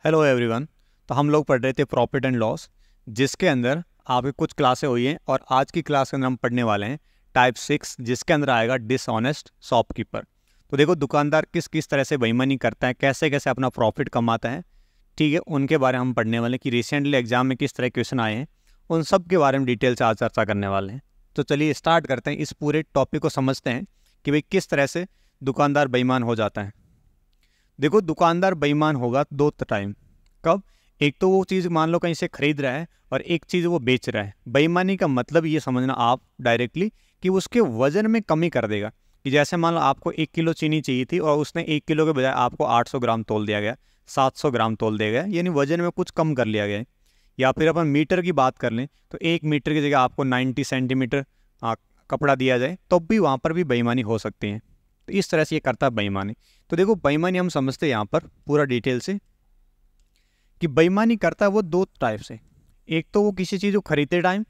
Hello everyone. तो हम लोग पढ़ रहे थे प्रॉफिट एंड लॉस, जिसके अंदर आपकी कुछ क्लासें हुई हैं और आज की क्लास के अंदर हम पढ़ने वाले हैं टाइप 6, जिसके अंदर आएगा डिसऑनेस्ट शॉपकीपर। तो देखो, दुकानदार किस किस तरह से बेईमानी करता है, कैसे कैसे अपना प्रॉफिट कमाता है, ठीक है, उनके बारे में हम पढ़ने वाले हैं कि रिसेंटली एग्जाम में किस तरह क्वेश्चन आए हैं, उन सब के बारे में डिटेल से आज चर्चा करने वाले हैं। तो चलिए स्टार्ट करते हैं, इस पूरे टॉपिक को समझते हैं कि भाई किस तरह से दुकानदार बेईमान हो जाता है। देखो, दुकानदार बेईमान होगा दो टाइम। कब? एक तो वो चीज़ मान लो कहीं से खरीद रहा है और एक चीज़ वो बेच रहा है। बेईमानी का मतलब ये समझना आप डायरेक्टली कि उसके वजन में कमी कर देगा। कि जैसे मान लो आपको 1 किलो चीनी चाहिए थी और उसने 1 किलो के बजाय आपको 800 ग्राम तोल दिया गया, 700 ग्राम तोल दिया गया, यानी वजन में कुछ कम कर लिया गया है। या फिर अपन मीटर की बात कर लें तो 1 मीटर की जगह आपको 90 सेंटीमीटर कपड़ा दिया जाए, तो भी वहाँ पर भी बेईमानी हो सकती है। तो इस तरह से ये करता है बेईमानी। तो देखो, बेईमानी हम समझते हैं यहाँ पर पूरा डिटेल से कि बेईमानी करता है वो दो टाइप से। एक तो वो किसी चीज़ को खरीदते टाइम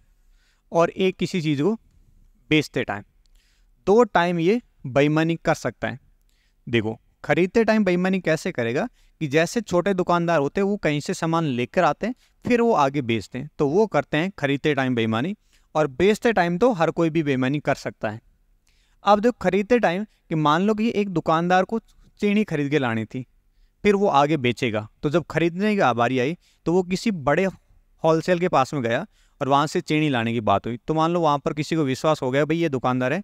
और एक किसी चीज़ को बेचते टाइम। दो टाइम ये बेईमानी कर सकता है। देखो, खरीदते टाइम बेईमानी कैसे करेगा कि जैसे छोटे दुकानदार होते हैं वो कहीं से सामान लेकर आते हैं फिर वो आगे बेचते हैं, तो वो करते हैं खरीदते टाइम बेईमानी। और बेचते टाइम तो हर कोई भी बेईमानी कर सकता है। अब देखो, खरीदते टाइम कि मान लो कि एक दुकानदार को चीनी खरीद के लानी थी, फिर वो आगे बेचेगा, तो जब खरीदने की बारी आई तो वो किसी बड़े होलसेल के पास में गया और वहाँ से चीनी लाने की बात हुई। तो मान लो वहाँ पर किसी को विश्वास हो गया भाई ये दुकानदार है,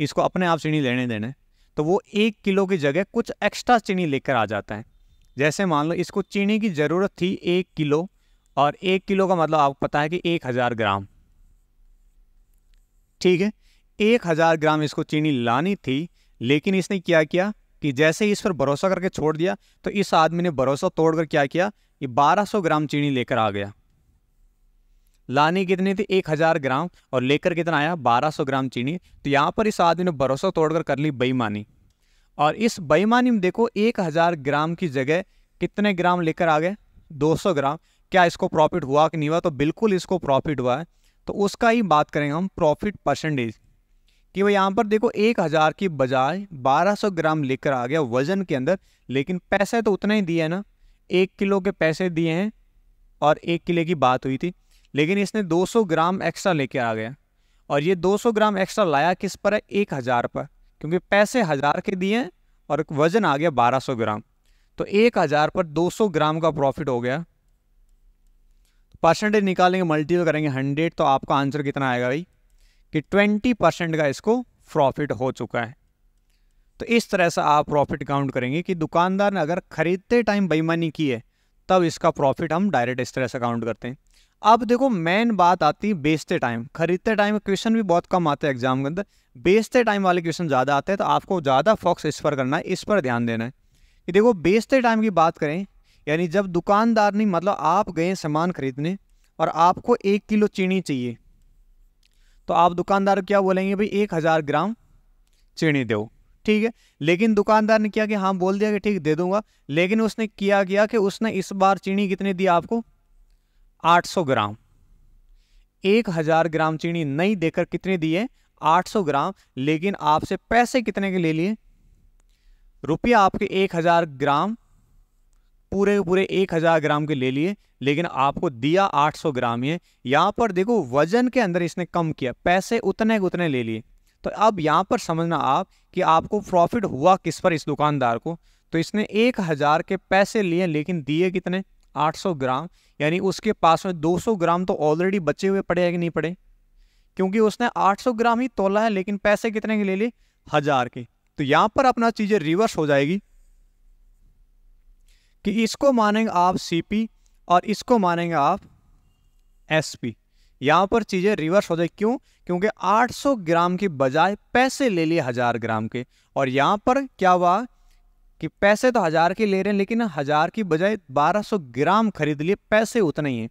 इसको अपने आप चीनी लेने देना है, तो वो 1 किलो की जगह कुछ एक्स्ट्रा चीनी लेकर आ जाता है। जैसे मान लो इसको चीनी की ज़रूरत थी 1 किलो, और 1 किलो का मतलब आपको पता है कि 1000 ग्राम, ठीक है। 1000 ग्राम इसको चीनी लानी थी, लेकिन इसने क्या किया कि जैसे ही इस पर भरोसा करके छोड़ दिया तो इस आदमी ने भरोसा तोड़कर क्या किया, ये 1200 ग्राम चीनी लेकर आ गया। लानी कितनी थी? 1000 ग्राम, और लेकर कितना आया? 1200 ग्राम चीनी। तो यहाँ पर इस आदमी ने भरोसा तोड़कर कर ली बेईमानी। और इस बेईमानी में देखो, 1000 ग्राम की जगह कितने ग्राम लेकर आ गए? 200 ग्राम। क्या इसको प्रॉफिट हुआ कि नहीं हुआ? तो बिल्कुल इसको प्रॉफिट हुआ है। तो उसका ही बात करेंगे हम, प्रॉफिट परसेंटेज, कि भाई यहाँ पर देखो 1000 की बजाय 1200 ग्राम लेकर आ गया वजन के अंदर, लेकिन पैसे तो उतना ही दिए है ना, 1 किलो के पैसे दिए हैं और 1 किलो की बात हुई थी, लेकिन इसने 200 ग्राम एक्स्ट्रा लेके आ गया। और ये 200 ग्राम एक्स्ट्रा लाया किस पर है? 1000 पर, क्योंकि पैसे 1000 के दिए हैं और वजन आ गया 1200 ग्राम। तो 1000 पर 200 ग्राम का प्रॉफिट हो गया। परसेंटेज निकालेंगे, मल्टीप्लाई करेंगे 100, तो आपका आंसर कितना आएगा भाई कि 20% का इसको प्रॉफिट हो चुका है। तो इस तरह से आप प्रॉफिट काउंट करेंगे कि दुकानदार ने अगर खरीदते टाइम बेईमानी की है तब इसका प्रॉफिट हम डायरेक्ट इस तरह से काउंट करते हैं। अब देखो, मेन बात आती है बेचते टाइम। खरीदते टाइम क्वेश्चन भी बहुत कम आते हैं एग्जाम के अंदर, बेचते टाइम वाले क्वेश्चन ज़्यादा आते हैं। तो आपको ज़्यादा फोकस इस पर करना है, इस पर ध्यान देना है कि देखो, बेचते टाइम की बात करें, यानी जब दुकानदार ने, मतलब आप गए सामान खरीदने और आपको 1 किलो चीनी चाहिए, तो आप दुकानदार क्या बोलेंगे? भाई 1000 ग्राम चीनी दो, ठीक है। लेकिन दुकानदार ने क्या कि हाँ बोल दिया कि ठीक दे दूंगा, लेकिन उसने किया कि उसने इस बार चीनी कितनी दी आपको? 800 ग्राम। 1000 ग्राम चीनी नहीं देकर कितनी दी है? 800 ग्राम। लेकिन आपसे पैसे कितने के ले लिए? रुपया आपके 1000 ग्राम, पूरे पूरे 1000 ग्राम के ले लिए, लेकिन आपको दिया 800 ग्राम। ये यहाँ पर देखो, वजन के अंदर इसने कम किया, पैसे उतने उतने ले लिए। तो अब यहाँ पर समझना आप कि आपको प्रॉफिट हुआ किस पर, इस दुकानदार को। तो इसने 1000 के पैसे लिए, लेकिन दिए कितने? 800 ग्राम। यानी उसके पास में 200 ग्राम तो ऑलरेडी बचे हुए पड़े हैं कि नहीं पड़े? क्योंकि उसने 800 ग्राम ही तोला है, लेकिन पैसे कितने के ले लिए? 1000 के। तो यहाँ पर अपना चीजें रिवर्स हो जाएगी कि इसको मानेंगे आप सीपी और इसको मानेंगे आप एसपी। यहां पर चीजें रिवर्स हो जाए। क्यों? क्योंकि 800 ग्राम की बजाय पैसे ले लिए 1000 ग्राम के, और यहां पर क्या हुआ कि पैसे तो 1000 के ले रहे हैं, लेकिन 1000 की बजाय 1200 ग्राम खरीद लिए, पैसे उतने ही हैं।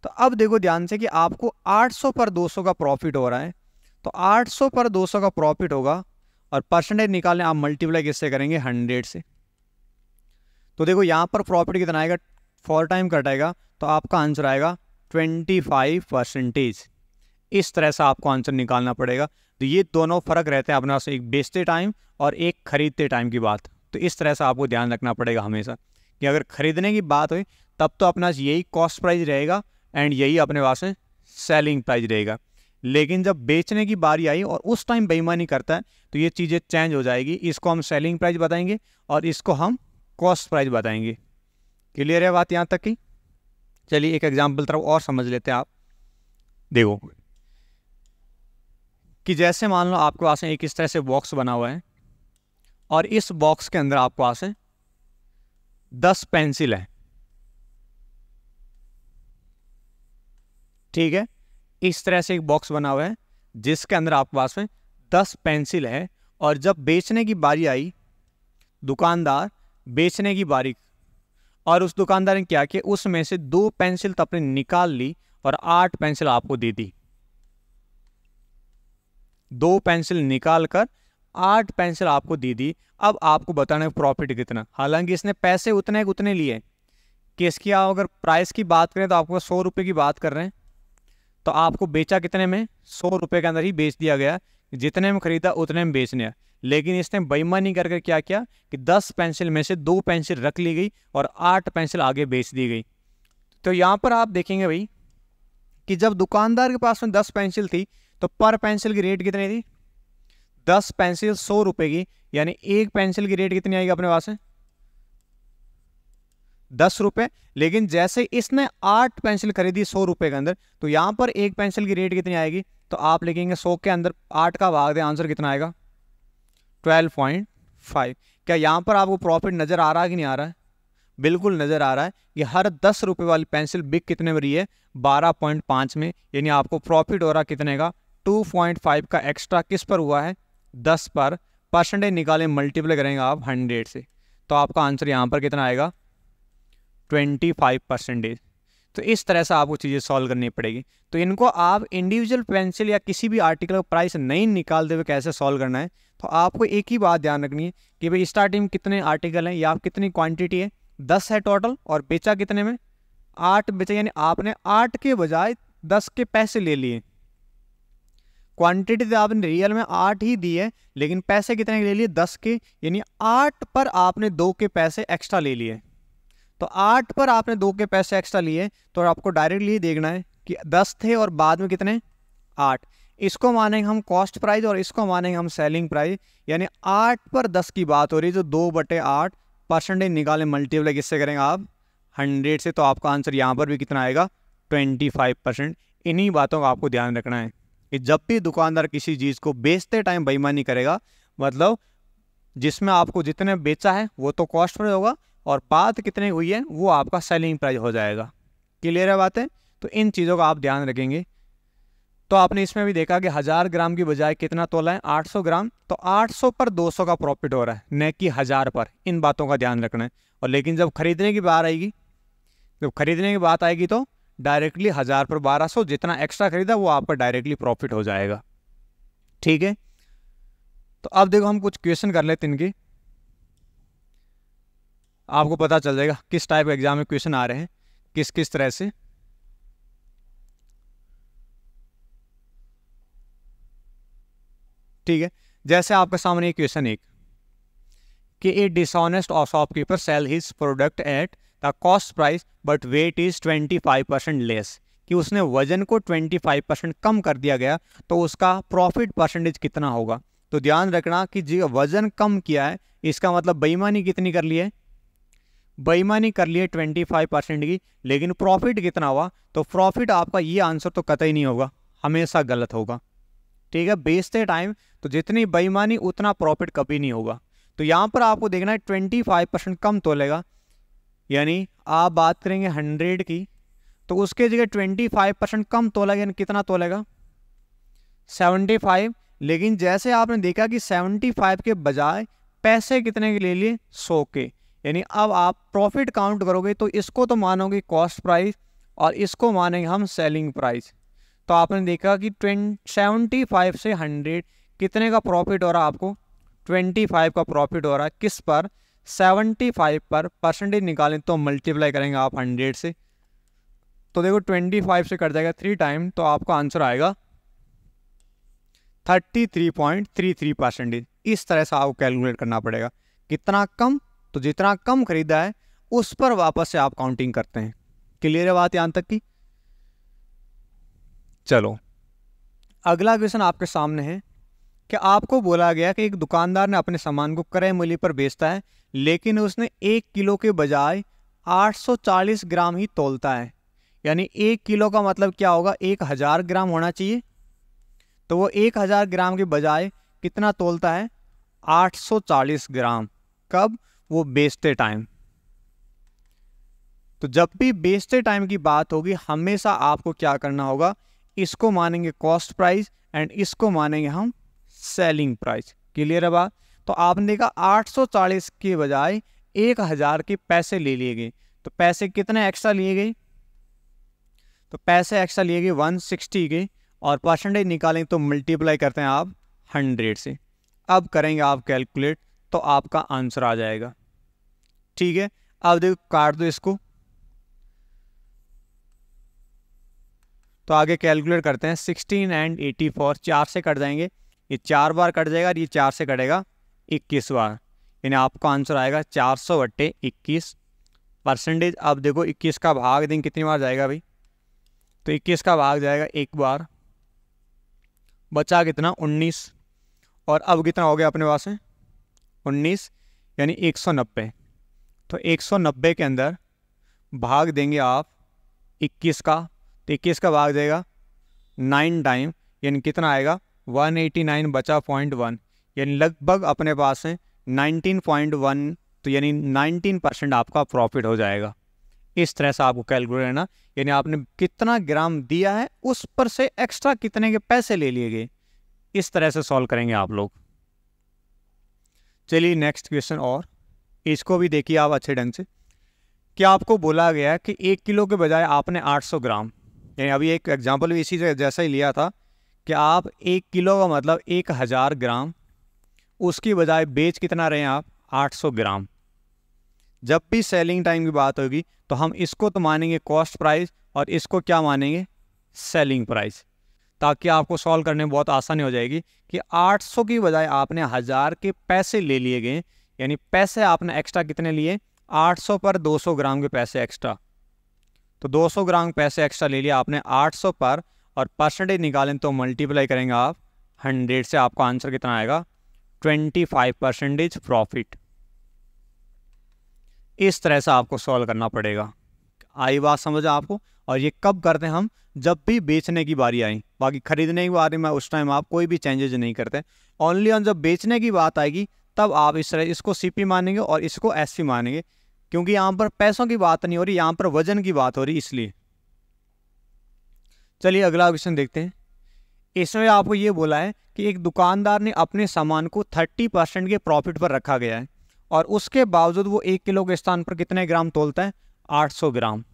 तो अब देखो ध्यान से कि आपको 800 पर 200 का प्रॉफिट हो रहा है। तो 800 पर 200 का प्रॉफिट होगा, और परसेंटेज निकालने आप मल्टीप्लाई किससे करेंगे? 100 से। तो देखो यहाँ पर प्रॉफिट कितना आएगा? 4 टाइम कटेगा, तो आपका आंसर आएगा 25%। इस तरह से आपको आंसर निकालना पड़ेगा। तो ये दोनों फर्क रहते हैं अपने पास, एक बेचते टाइम और एक खरीदते टाइम की बात। तो इस तरह से आपको ध्यान रखना पड़ेगा हमेशा कि अगर खरीदने की बात हुई तब तो अपना यही कॉस्ट प्राइस रहेगा एंड यही अपने पास में सेलिंग प्राइस रहेगा। लेकिन जब बेचने की बारी आई और उस टाइम बेईमानी करता है तो ये चीज़ें चेंज हो जाएगी। इसको हम सेलिंग प्राइस बताएंगे और इसको हम कॉस्ट प्राइस बताएंगे। क्लियर है बात यहाँ तक की? चलिए एक एग्जाम्पल तरफ और समझ लेते हैं। आप देखो कि जैसे मान लो आपके पास एक इस तरह से बॉक्स बना हुआ है और इस बॉक्स के अंदर आपके पास 10 पेंसिल है, ठीक है। इस तरह से एक बॉक्स बना हुआ है जिसके अंदर आपके पास में 10 पेंसिल है और जब बेचने की बारी आई, दुकानदार बेचने की बारी, और उस दुकानदार ने क्या किया, उसमें से 2 पेंसिल तो अपने निकाल ली और 8 पेंसिल आपको दे दी। 2 पेंसिल निकाल कर 8 पेंसिल आपको दे दी। अब आपको बताना है प्रॉफिट कितना। हालांकि इसने पैसे उतने लिए कि इसकी आप अगर प्राइस की बात करें तो आपको 100 रुपये की बात कर रहे हैं, तो आपको बेचा कितने में, 100 रुपये के अंदर ही बेच दिया गया। जितने में खरीदा उतने में बेचने। लेकिन इसने बेईमानी करके क्या किया कि 10 पेंसिल में से 2 पेंसिल रख ली गई और 8 पेंसिल आगे बेच दी गई। तो यहाँ पर आप देखेंगे भाई कि जब दुकानदार के पास में 10 पेंसिल थी तो पर पेंसिल की रेट कितनी थी, 10 पेंसिल 100 रुपये की, यानी एक पेंसिल की रेट कितनी आएगी अपने पास में, 10 रुपये। लेकिन जैसे इसने 8 पेंसिल खरीदी 100 रुपये के अंदर, तो यहाँ पर एक पेंसिल की रेट कितनी आएगी, तो आप लिखेंगे 100 के अंदर 8 का भाग दें, आंसर कितना आएगा, 12.5। क्या यहाँ पर आपको प्रॉफिट नज़र आ रहा है कि नहीं आ रहा है? बिल्कुल नज़र आ रहा है। ये हर 10 रुपये वाली पेंसिल बिक कितने में रही है, 12.5 में, यानी आपको प्रॉफिट हो रहा कितने का, 2.5 का एक्स्ट्रा किस पर हुआ है, 10 पर। परसेंटेज निकालें, मल्टीप्लाई करेंगे आप 100 से, तो आपका आंसर यहाँ पर कितना आएगा, 25%। तो इस तरह से आपको चीज़ें सॉल्व करनी पड़ेगी। तो इनको आप इंडिविजुअल पेंसिल या किसी भी आर्टिकल का प्राइस नहीं निकालते हुए कैसे सॉल्व करना है, तो आपको एक ही बात ध्यान रखनी है कि भाई स्टार्टिंग में कितने आर्टिकल हैं या कितनी क्वांटिटी है, 10 है टोटल, और बेचा कितने में, 8 बेचा, यानी आपने 8 के बजाय 10 के पैसे ले लिए। क्वांटिटी तो आपने रियल में 8 ही दी है, लेकिन पैसे कितने के ले लिए, 10 के, यानी 8 पर आपने 2 के पैसे एक्स्ट्रा ले लिए। तो 8 पर आपने 2 के पैसे एक्स्ट्रा लिए, तो आपको डायरेक्टली देखना है कि 10 थे और बाद में कितने, 8। इसको मानेंगे हम कॉस्ट प्राइस और इसको मानेंगे हम सेलिंग प्राइस। यानी 8 पर 10 की बात हो रही है, तो 2/8 परसेंटेज निकालें, मल्टीप्लाई किससे करेंगे आप, 100 से, तो आपका आंसर यहाँ पर भी कितना आएगा, 25%। इन्हीं बातों का आपको ध्यान रखना है कि जब भी दुकानदार किसी चीज़ को बेचते टाइम बेईमानी करेगा, मतलब जिसमें आपको जितने बेचा है वो तो कॉस्ट प्राइस होगा और बात कितनी हुई है वो आपका सेलिंग प्राइस हो जाएगा। क्लियर है बातें? तो इन चीज़ों का आप ध्यान रखेंगे। तो आपने इसमें भी देखा कि 1000 ग्राम की बजाय कितना तोला है, 800 ग्राम, तो 800 पर 200 का प्रॉफिट हो रहा है, न कि 1000 पर। इन बातों का ध्यान रखना है। और लेकिन जब खरीदने की बात आएगी, तो डायरेक्टली 1000 पर 1200, जितना एक्स्ट्रा खरीदा वो आपका डायरेक्टली प्रॉफिट हो जाएगा। ठीक है, तो अब देखो हम कुछ क्वेश्चन कर लेते हैं इनके, आपको पता चल जाएगा किस टाइप के एग्जाम में क्वेश्चन आ रहे हैं, किस किस तरह से। ठीक है, जैसे आपके सामने एक क्वेश्चन एक कि a dishonest shopkeeper sell his product at the cost price but weight is 25% less, कि उसने वजन को 25% कम कर दिया गया, तो उसका प्रॉफिट परसेंटेज कितना होगा। तो ध्यान रखना कि जी वजन कम किया है, इसका मतलब बेईमानी कितनी कर ली है, बेईमानी कर ली है 25% की, लेकिन प्रॉफिट कितना हुआ, तो प्रॉफिट आपका ये आंसर तो कतई नहीं होगा, हमेशा गलत होगा। ठीक है, बेचते टाइम तो जितनी बेईमानी उतना प्रॉफिट कभी नहीं होगा। तो यहाँ पर आपको देखना है 25% कम तोलेगा, यानी आप बात करेंगे 100 की, तो उसके जगह 25% कम तोलेगा, यानी कितना तोलेगा, 75। लेकिन जैसे आपने देखा कि 75 के बजाय पैसे कितने के ले लिए, 100 के, यानी अब आप प्रॉफिट काउंट करोगे तो इसको तो मानोगे कॉस्ट प्राइस और इसको मानेंगे हम सेलिंग प्राइस। तो आपने देखा कि 75 से 100 कितने का प्रॉफिट हो रहा है आपको, 25 का प्रॉफिट हो रहा है, किस पर, 75 पर। परसेंटेज निकालें तो मल्टीप्लाई करेंगे आप 100 से, तो देखो 25 से कट जाएगा 3 टाइम, तो आपका आंसर आएगा 33.33%। इस तरह से आपको कैलकुलेट करना पड़ेगा, कितना कम, तो जितना कम खरीदा है उस पर वापस से आप काउंटिंग करते हैं। क्लियर है बात यहाँ तक की? चलो अगला क्वेश्चन आपके सामने है कि आपको बोला गया कि एक दुकानदार ने अपने सामान को क्रय मूल्य पर बेचता है, लेकिन उसने 1 किलो के बजाय 840 ग्राम ही तौलता है। यानी 1 किलो का मतलब क्या होगा, 1000 ग्राम होना चाहिए। तो वो 1000 ग्राम के बजाय कितना तौलता है, 840 ग्राम। कब? वो बेचते टाइम। तो जब भी बेचते टाइम की बात होगी हमेशा आपको क्या करना होगा, इसको मानेंगे कॉस्ट प्राइस एंड इसको मानेंगे हम सेलिंग प्राइस। क्लियर है बात? तो आपने देखा 840 के बजाय 1000 के पैसे ले लिए गए। तो पैसे कितने एक्स्ट्रा लिए गए? तो पैसे एक्स्ट्रा लिए गए 160 के, और परसेंटेज निकालेंगे तो मल्टीप्लाई करते हैं आप 100 से। अब करेंगे आप कैलकुलेट तो आपका आंसर आ जाएगा। ठीक है, अब देखो काट दो इसको। तो आगे कैलकुलेट करते हैं। 16 एंड 84 4 से कट जाएंगे, ये 4 बार कट जाएगा और ये 4 से कटेगा 21 बार, यानी आपका आंसर आएगा 400/21 परसेंटेज। अब देखो 21 का भाग देंगे कितनी बार जाएगा भाई, तो 21 का भाग जाएगा 1 बार, बचा कितना 19, और अब कितना हो गया अपने पास में 19 यानी 190। तो 190 के अंदर भाग देंगे आप 21 का, तो 21 का भाग जाएगा 9 टाइम, यानी कितना आएगा 189 बचा 0.1, यानी लगभग अपने पास है 19.1, तो यानी 19% आपका प्रॉफिट हो जाएगा। इस तरह से आपको कैलकुलेट करना, यानी आपने कितना ग्राम दिया है उस पर से एक्स्ट्रा कितने के पैसे ले लिए गए। इस तरह से सॉल्व करेंगे आप लोग। चलिए नेक्स्ट क्वेश्चन, और इसको भी देखिए आप अच्छे ढंग से। क्या आपको बोला गया है कि 1 किलो के बजाय आपने 800 ग्राम, यानी अभी एक एग्जांपल भी इसी जैसा ही लिया था कि आप 1 किलो का मतलब 1000 ग्राम, उसकी बजाय बेच कितना रहे हैं आप 800 ग्राम। जब भी सेलिंग टाइम की बात होगी तो हम इसको तो मानेंगे कॉस्ट प्राइस और इसको क्या मानेंगे, सेलिंग प्राइस, ताकि आपको सॉल्व करने में बहुत आसानी हो जाएगी कि 800 की बजाय आपने 1000 के पैसे ले लिए गए, यानी पैसे आपने एक्स्ट्रा कितने लिए, 800 पर 200 ग्राम के पैसे एक्स्ट्रा। तो 200 ग्राम पैसे एक्स्ट्रा ले लिया आपने 800 पर, और परसेंटेज निकालें तो मल्टीप्लाई करेंगे आप 100 से, आपका आंसर कितना आएगा 25% प्रॉफिट। इस तरह से आपको सॉल्व करना पड़ेगा। आई बात समझ आपको? और ये कब करते हैं हम, जब भी बेचने की बारी आई। बाकी खरीदने की बारी में उस टाइम आप कोई भी चेंजेस नहीं करते, ओनली ऑन जब बेचने की बात आएगी तब आप इस तरह इसको सीपी मानेंगे और इसको एसपी मानेंगे, क्योंकि यहाँ पर पैसों की बात नहीं हो रही, यहाँ पर वजन की बात हो रही, इसलिए। चलिए अगला क्वेश्चन देखते हैं। इसमें आपको ये बोला है कि एक दुकानदार ने अपने सामान को 30% के प्रॉफिट पर रखा गया है, और उसके बावजूद वो 1 किलो के स्थान पर कितने ग्राम तोलता है, 800 ग्राम।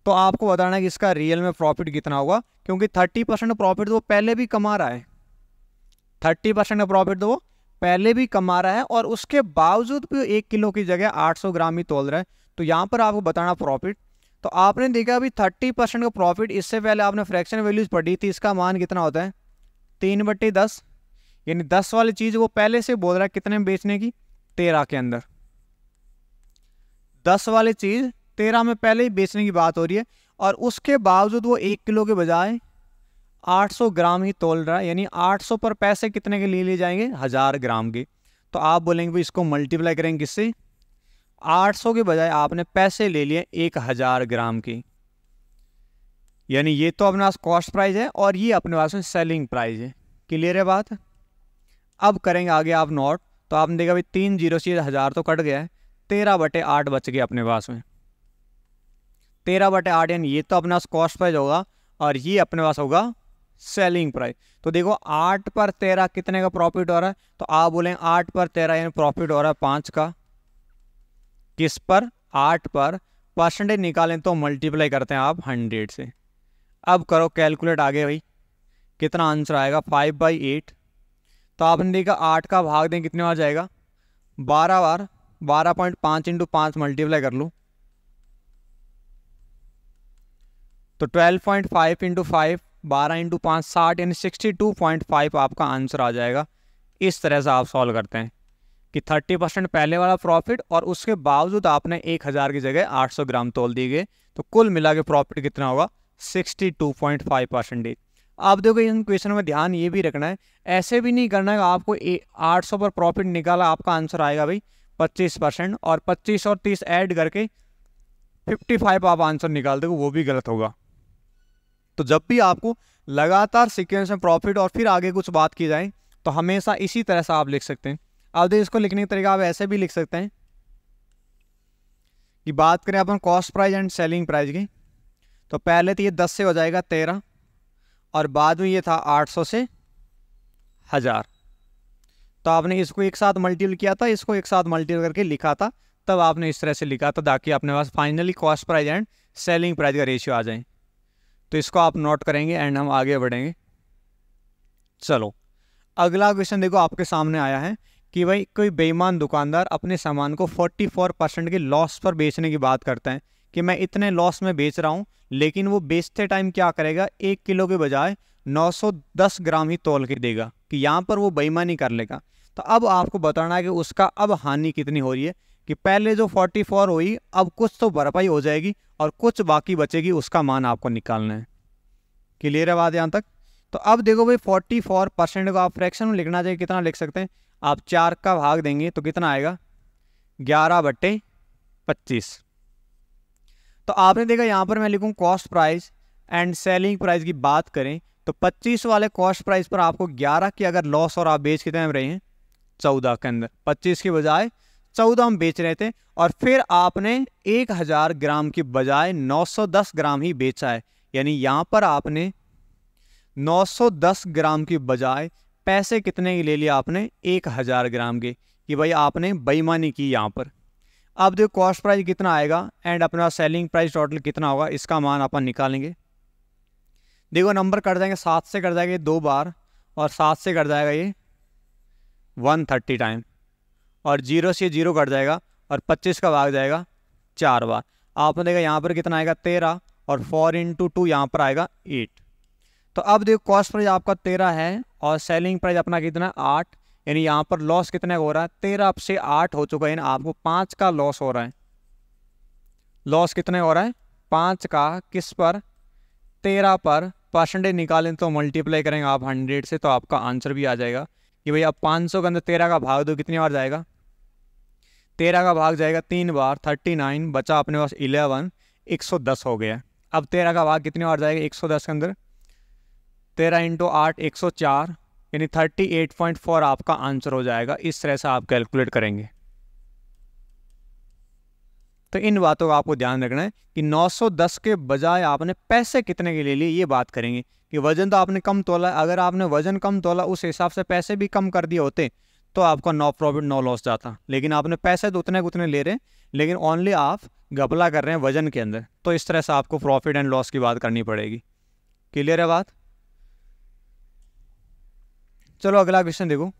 तो आपको बताना है कि इसका रियल में प्रॉफिट कितना होगा, क्योंकि 30% प्रॉफिट तो वो पहले भी कमा रहा है, 30% प्रॉफिट तो वो पहले भी कमा रहा है, और उसके बावजूद भी 1 किलो की जगह 800 ग्राम ही तोल रहा है। तो यहाँ पर आपको बताना प्रॉफिट। तो आपने देखा अभी 30% का प्रॉफिट, इससे पहले आपने फ्रैक्शन वैल्यूज पढ़ी थी, इसका मान कितना होता है 3/10, यानी 10 वाली चीज़ वो पहले से बोल रहा है कितने में बेचने की, 13 के अंदर। 10 वाली चीज़ 13 में पहले ही बेचने की बात हो रही है, और उसके बावजूद वो 1 किलो के बजाय 800 ग्राम ही तोल रहा है, यानी 800 पर पैसे कितने के लिए जाएंगे, 1000 ग्राम के। तो आप बोलेंगे भाई इसको मल्टीप्लाई करेंगे किससे, 800 के बजाय आपने पैसे ले लिए 1000 ग्राम के, यानी ये तो अपने पास कॉस्ट प्राइस है और ये अपने पास में सेलिंग प्राइस है। क्लियर है बात? अब करेंगे आगे आप नोट। तो आपने देखा भाई 3 0 से 1000 तो कट गया है, 13/8 बच गया अपने पास में। 13/8 यानी ये तो अपने पास कॉस्ट प्राइस होगा और ये अपने पास होगा सेलिंग प्राइस। तो देखो 8 पर 13 कितने का प्रॉफिट हो रहा है, तो आप बोलेंगे 8 पर 13 यानी प्रॉफिट हो रहा है 5 का। किस पर, 8 पर। परसेंटेज निकालें तो मल्टीप्लाई करते हैं आप 100 से। अब करो कैलकुलेट आगे भाई, कितना आंसर आएगा 5/8। तो आपने देखा 8 का भाग दें कितने बार जाएगा, 12 बार। 12.5 × 5 मल्टीप्लाई कर लूँ तो 12.5 × 5, 12 × 5 60, यानी 62.5 आपका आंसर आ जाएगा। इस तरह से आप सॉल्व करते हैं। कि 30% पहले वाला प्रॉफिट और उसके बावजूद आपने 1000 की जगह 800 ग्राम तोल दिए गए, तो कुल मिला के प्रॉफिट कितना होगा 62.5%। आप देखो इन क्वेश्चन में ध्यान ये भी रखना है, ऐसे भी नहीं करना है आपको 800 पर प्रॉफिट निकाला आपका आंसर आएगा भाई 25% और 25 और 30 ऐड करके 55 आप आंसर निकाल दो, वो भी गलत होगा। तो जब भी आपको लगातार सीक्वेंस में प्रॉफिट और फिर आगे कुछ बात की जाए तो हमेशा इसी तरह से आप लिख सकते हैं। अब देखिए इसको लिखने का तरीका आप ऐसे भी लिख सकते हैं कि बात करें अपन cost price and selling price की, तो पहले तो ये 10 से हो जाएगा 13 और बाद में ये था 800 से 1000, तो आपने इसको एक साथ मल्टीपल किया था, इसको एक साथ मल्टीपल करके लिखा था, तब आपने इस तरह से लिखा था ताकि अपने पास finally cost price and selling price का रेशियो आ जाए। तो इसको आप नोट करेंगे एंड हम आगे बढ़ेंगे। चलो अगला क्वेश्चन देखो आपके सामने आया है कि भाई कोई बेईमान दुकानदार अपने सामान को 44% के लॉस पर बेचने की बात करता है कि मैं इतने लॉस में बेच रहा हूँ, लेकिन वो बेचते टाइम क्या करेगा 1 किलो के बजाय 910 ग्राम ही तौल के देगा, कि यहाँ पर वो बेईमानी कर लेगा। तो अब आपको बताना है कि उसका अब हानि कितनी हो रही है, कि पहले जो 44 हुई अब कुछ तो भरपाई हो जाएगी और कुछ बाकी बचेगी, उसका मान आपको निकालना है। क्लियर है बात यहाँ तक? तो अब देखो भाई 44% को आप फ्रैक्शन में लिखना चाहिए, कितना लिख सकते हैं आप 4 का भाग देंगे तो कितना आएगा 11/25। तो आपने देखा यहाँ पर मैं लिखूँ cost price and selling price की बात करें तो 25 वाले कॉस्ट प्राइस पर आपको 11 की अगर लॉस और आप बेच कितने में रहे हैं 14 के अंदर, 25 के बजाय 14 हम बेच रहे थे और फिर आपने 1000 ग्राम की बजाय 910 ग्राम ही बेचा है, यानी यहाँ पर आपने 910 ग्राम की बजाय पैसे कितने की ले लिया आपने 1000 ग्राम के, कि भाई आपने बेईमानी की यहाँ पर। अब देखो कॉस्ट प्राइस कितना आएगा एंड अपना सेलिंग प्राइस टोटल कितना होगा, इसका मान अपन निकालेंगे। देखो नंबर कट जाएंगे, 7 से कट जाएगा ये 2 बार और 7 से कट जाएगा ये 130 टाइम और 0 से 0 कट जाएगा और 25 का भाग जाएगा 4 बार। आपने देखा यहाँ पर कितना आएगा 13 और 4 × 2 यहाँ पर आएगा 8। तो अब देखो कॉस्ट प्राइस आपका 13 है और सेलिंग प्राइस अपना कितना 8, यानी यहाँ पर लॉस कितने का हो रहा है 13 से 8 हो चुका है, यानी आपको 5 का लॉस हो रहा है। लॉस कितने हो रहा है 5 का, किस पर 13 पर। परसेंटेज निकालें तो मल्टीप्लाई करेंगे आप 100 से, तो आपका आंसर भी आ जाएगा कि भाई अब 500 के अंदर 13 का भाग दो कितनी बार जाएगा 13 का भाग जाएगा 3 बार 39, बचा अपने पास 11, 110 हो गया। अब 13 का भाग कितनी बार जाएगा 110 के अंदर 13 × 8 104, यानी 38.4 आपका आंसर हो जाएगा। इस तरह से आप कैलकुलेट करेंगे। तो इन बातों का आपको ध्यान रखना है कि 910 के बजाय आपने पैसे कितने के ले लिए, ये बात करेंगे कि वजन तो आपने कम तोला, अगर आपने वजन कम तोला उस हिसाब से पैसे भी कम कर दिए होते तो आपका नो प्रॉफिट नो लॉस जाता, लेकिन आपने पैसे तो उतने उतने ले रहे हैं, लेकिन ओनली आप घपला कर रहे हैं वजन के अंदर। तो इस तरह से आपको प्रॉफिट एंड लॉस की बात करनी पड़ेगी। क्लियर है बात? चलो अगला क्वेश्चन देखो।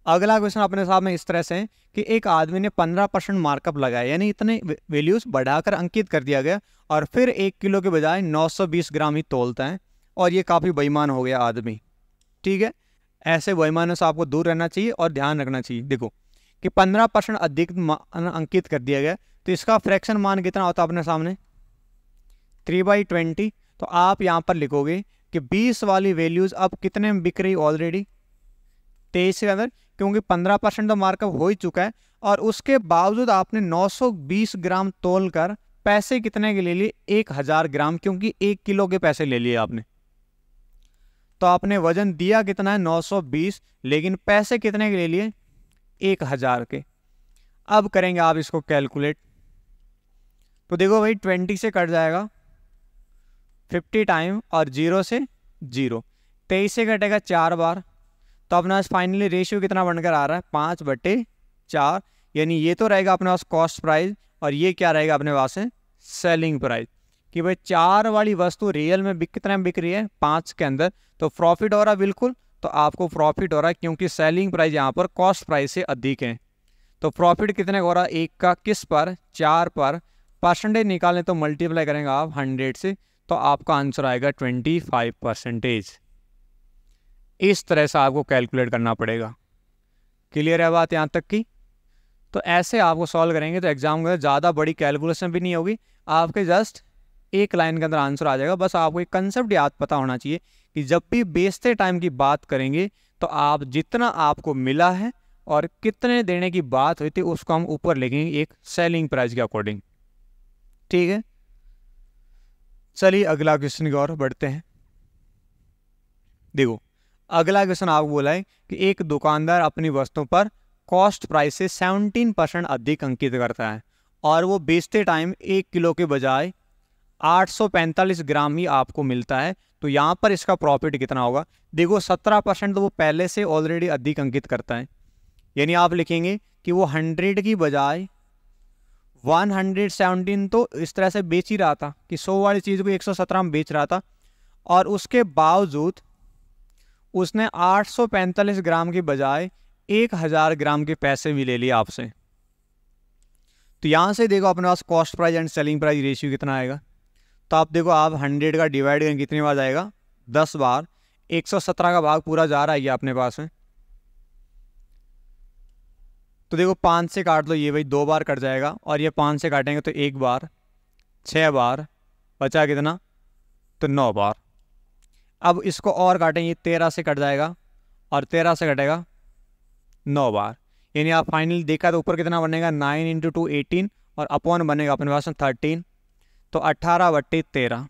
अगला क्वेश्चन अपने सामने इस तरह से है कि एक आदमी ने 15% मार्कअप लगाया, यानी इतने वैल्यूज बढ़ाकर अंकित कर दिया गया और फिर 1 किलो के बजाय 920 ग्राम ही तोलता है, और ये काफ़ी बेईमान हो गया आदमी। ठीक है, ऐसे बेईमानों से आपको दूर रहना चाहिए और ध्यान रखना चाहिए। देखो कि 15% अधिक अंकित कर दिया गया, तो इसका फ्रैक्शन मान कितना होता है अपने सामने 3/20। तो आप यहाँ पर लिखोगे कि 20 वाली वैल्यूज अब कितने में बिक रही ऑलरेडी 23 के अंदर, क्योंकि 15% तो मार्कअप हो ही चुका है और उसके बावजूद आपने 920 ग्राम तोल कर पैसे कितने के ले लिए 1000 ग्राम, क्योंकि 1 किलो के पैसे ले लिए आपने। तो आपने वजन दिया कितना है 920, लेकिन पैसे कितने के ले लिए 1000 के। अब करेंगे आप इसको कैलकुलेट, तो देखो भाई 20 से कट जाएगा 50 टाइम और 0 से 0, 23 से कटेगा 4 बार, तो अपना फाइनली रेशियो कितना बनकर आ रहा है 5/4, यानी ये तो रहेगा अपने पास कॉस्ट प्राइस और ये क्या रहेगा अपने पास है सेलिंग प्राइस, कि भाई 4 वाली वस्तु रियल में कितना में बिक रही है 5 के अंदर, तो प्रॉफिट हो रहा है बिल्कुल, तो आपको प्रॉफिट हो रहा है क्योंकि सेलिंग प्राइस यहाँ पर कॉस्ट प्राइस से अधिक है। तो प्रॉफिट कितने का हो रहा है 1 का, किस पर 4 पर। परसेंटेज निकालें तो मल्टीप्लाई करेंगे आप 100 से, तो आपका आंसर आएगा 25%। इस तरह से आपको कैलकुलेट करना पड़ेगा। क्लियर है बात यहाँ तक की? तो ऐसे आपको सॉल्व करेंगे तो एग्जाम में ज़्यादा बड़ी कैलकुलेशन भी नहीं होगी, आपके जस्ट एक लाइन के अंदर आंसर आ जाएगा। बस आपको एक कंसेप्ट याद पता होना चाहिए कि जब भी बेचते टाइम की बात करेंगे तो आप जितना आपको मिला है और कितने देने की बात हुई थी उसको हम ऊपर लिखेंगे एक सेलिंग प्राइस के अकॉर्डिंग। ठीक है, चलिए अगला क्वेश्चन की ओर बढ़ते हैं। देखो अगला क्वेश्चन आपको बोला है कि एक दुकानदार अपनी वस्तुओं पर कॉस्ट प्राइस से 17% अधिक अंकित करता है और वो बेचते टाइम 1 किलो के बजाय 845 ग्राम ही आपको मिलता है, तो यहाँ पर इसका प्रॉफिट कितना होगा? देखो 17% तो वो पहले से ऑलरेडी अधिक अंकित करता है, यानी आप लिखेंगे कि वो 100 की बजाय 117 तो इस तरह से बेच ही रहा था कि 100 वाली चीज़ को 117 में बेच रहा था, और उसके बावजूद उसने 845 ग्राम के बजाय 1000 ग्राम के पैसे भी ले लिए आपसे। तो यहाँ से देखो अपने पास cost price and selling price ratio कितना आएगा? तो आप देखो आप 100 का डिवाइड करें कितनी बार जाएगा? 10 बार। 117 का भाग पूरा जा रहा है ये अपने पास में, तो देखो 5 से काट लो, ये भाई 2 बार कट जाएगा, और ये 5 से काटेंगे तो 1 बार, 6 बार, बचा कितना? तो 9 बार। अब इसको और काटेंगे, 13 से कट जाएगा और 13 से कटेगा 9 बार, यानी आप फाइनली देखा तो ऊपर कितना बनेगा? 9 × 2 18 और अपॉन बनेगा अपने पास में 13, तो 18/13।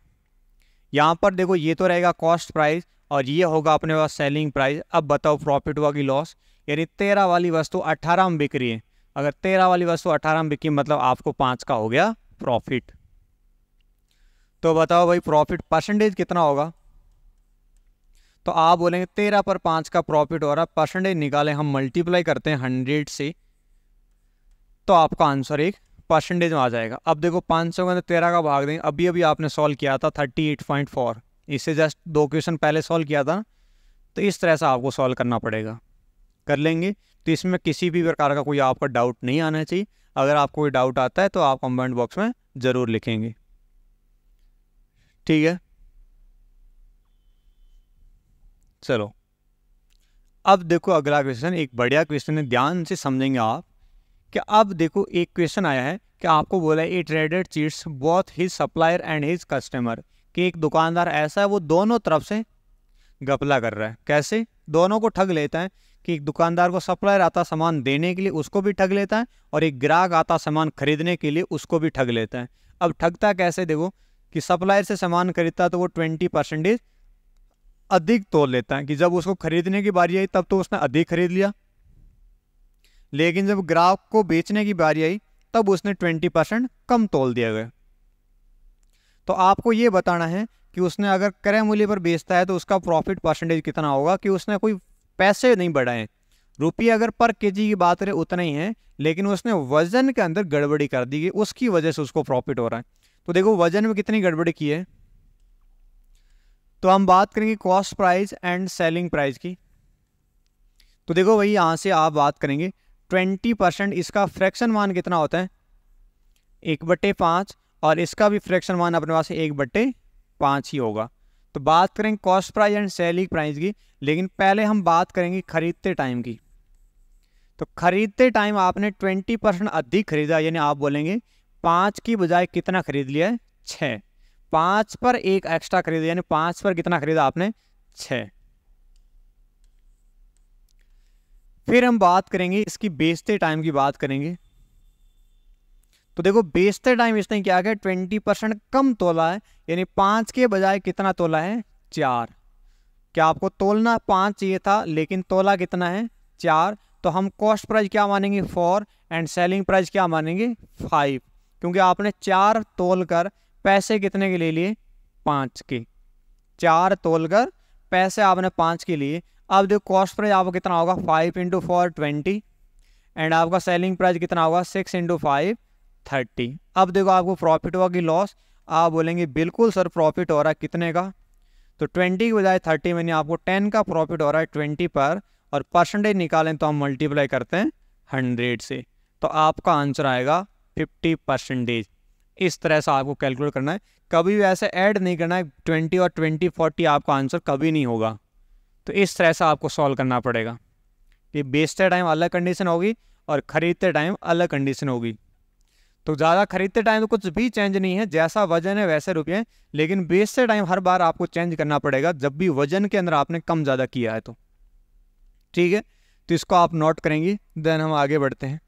यहाँ पर देखो ये तो रहेगा कॉस्ट प्राइस और ये होगा अपने पास सेलिंग प्राइस। अब बताओ प्रॉफिट हुआ कि लॉस? यानी 13 वाली वस्तु 18 में बिक रही है, अगर 13 वाली वस्तु 18 में बिकी मतलब आपको 5 का हो गया प्रॉफिट। तो बताओ भाई प्रॉफिट परसेंटेज कितना होगा? तो आप बोलेंगे 13 पर 5 का प्रॉफिट हो रहा है, परसेंटेज निकालें हम, मल्टीप्लाई करते हैं 100 से, तो आपका आंसर एक परसेंटेज में आ जाएगा। अब देखो 500 के अंदर 13 का भाग देंगे, अभी अभी आपने सॉल्व किया था 38.4, इससे जस्ट 2 क्वेश्चन पहले सॉल्व किया था, तो इस तरह से आपको सॉल्व करना पड़ेगा। कर लेंगे तो इसमें किसी भी प्रकार का कोई आपका डाउट नहीं आना चाहिए। अगर आपको कोई डाउट आता है तो आप कमेंट बॉक्स में ज़रूर लिखेंगे, ठीक है? चलो अब देखो अगला क्वेश्चन एक बढ़िया क्वेश्चन है, ध्यान से समझेंगे आप। कि अब देखो एक क्वेश्चन आया है कि आपको बोला है ए trader cheats both his supplier and his customer, कि एक दुकानदार ऐसा है वो दोनों तरफ से घपला कर रहा है। कैसे? दोनों को ठग लेता है कि एक दुकानदार को सप्लायर आता सामान देने के लिए उसको भी ठग लेता है, और एक ग्राहक आता सामान खरीदने के लिए उसको भी ठग लेता है। अब ठगता कैसे? देखो कि सप्लायर से सामान खरीदता तो वो 20% अधिक तोल लेता है, कि जब उसको खरीदने की बारी आई तब तो उसने अधिक खरीद लिया, लेकिन जब ग्राहक को बेचने की बारी आई तब उसने 20% कम तोल दिया गया। तो आपको ये बताना है कि उसने अगर क्रय मूल्य पर बेचता है तो उसका प्रॉफिट परसेंटेज कितना होगा, कि उसने कोई पैसे नहीं बढ़ाए, रुपये अगर पर केजी की बात करें उतना ही है, लेकिन उसने वजन के अंदर गड़बड़ी कर दी गई, उसकी वजह से उसको प्रॉफिट हो रहा है। तो देखो वजन में कितनी गड़बड़ी की है, तो हम बात करेंगे cost price and selling price की। तो देखो भाई यहाँ से आप बात करेंगे 20%, इसका फ्रैक्शन मान कितना होता है? 1/5, और इसका भी फ्रैक्शन मान अपने पास 1/5 ही होगा। तो बात करेंगे cost price and selling price की, लेकिन पहले हम बात करेंगे खरीदते टाइम की। तो खरीदते टाइम आपने 20% अधिक खरीदा, यानी आप बोलेंगे 5 की बजाय कितना खरीद लिया है? 6। 5 पर 1 एक्स्ट्रा खरीदा, यानी 5 पर कितना खरीदा आपने? 6। फिर हम बात करेंगे इसकी बेचते टाइम की बात करेंगे। तो देखो बेचते टाइम इसने क्या किया? 20% कम तोला है, यानी 5 के बजाय कितना तोला है? 4। क्या आपको तोलना 5 चाहिए था, लेकिन तोला कितना है? 4। तो हम कॉस्ट प्राइस क्या मानेंगे? 4, एंड सेलिंग प्राइस क्या मानेंगे? 5, क्योंकि आपने 4 तोल कर पैसे कितने के ले लिए? 5 के। 4 तोल कर पैसे आपने 5 के लिए। अब देखो कॉस्ट प्राइस आपका कितना होगा? 5 × 4 20, एंड आपका सेलिंग प्राइस कितना होगा? 6 × 5 30। अब देखो आपको प्रॉफिट हुआ कि लॉस? आप बोलेंगे बिल्कुल सर प्रॉफिट हो रहा है, कितने का? तो 20 की बजाय 30, मैंने आपको 10 का प्रॉफिट हो रहा है 20 पर, और परसेंटेज निकालें तो हम मल्टीप्लाई करते हैं 100 से, तो आपका आंसर आएगा 50%। इस तरह से आपको कैलकुलेट करना है, कभी भी ऐसे ऐड नहीं करना है 20 और 20 40, आपका आंसर कभी नहीं होगा। तो इस तरह से आपको सॉल्व करना पड़ेगा, कि बेचते टाइम अलग कंडीशन होगी और खरीदते टाइम अलग कंडीशन होगी। तो ज़्यादा खरीदते टाइम तो कुछ भी चेंज नहीं है, जैसा वजन है वैसे रुपये, लेकिन बेचते टाइम हर बार आपको चेंज करना पड़ेगा जब भी वजन के अंदर आपने कम ज़्यादा किया है तो। ठीक है, तो इसको आप नोट करेंगे। देन हम आगे बढ़ते हैं।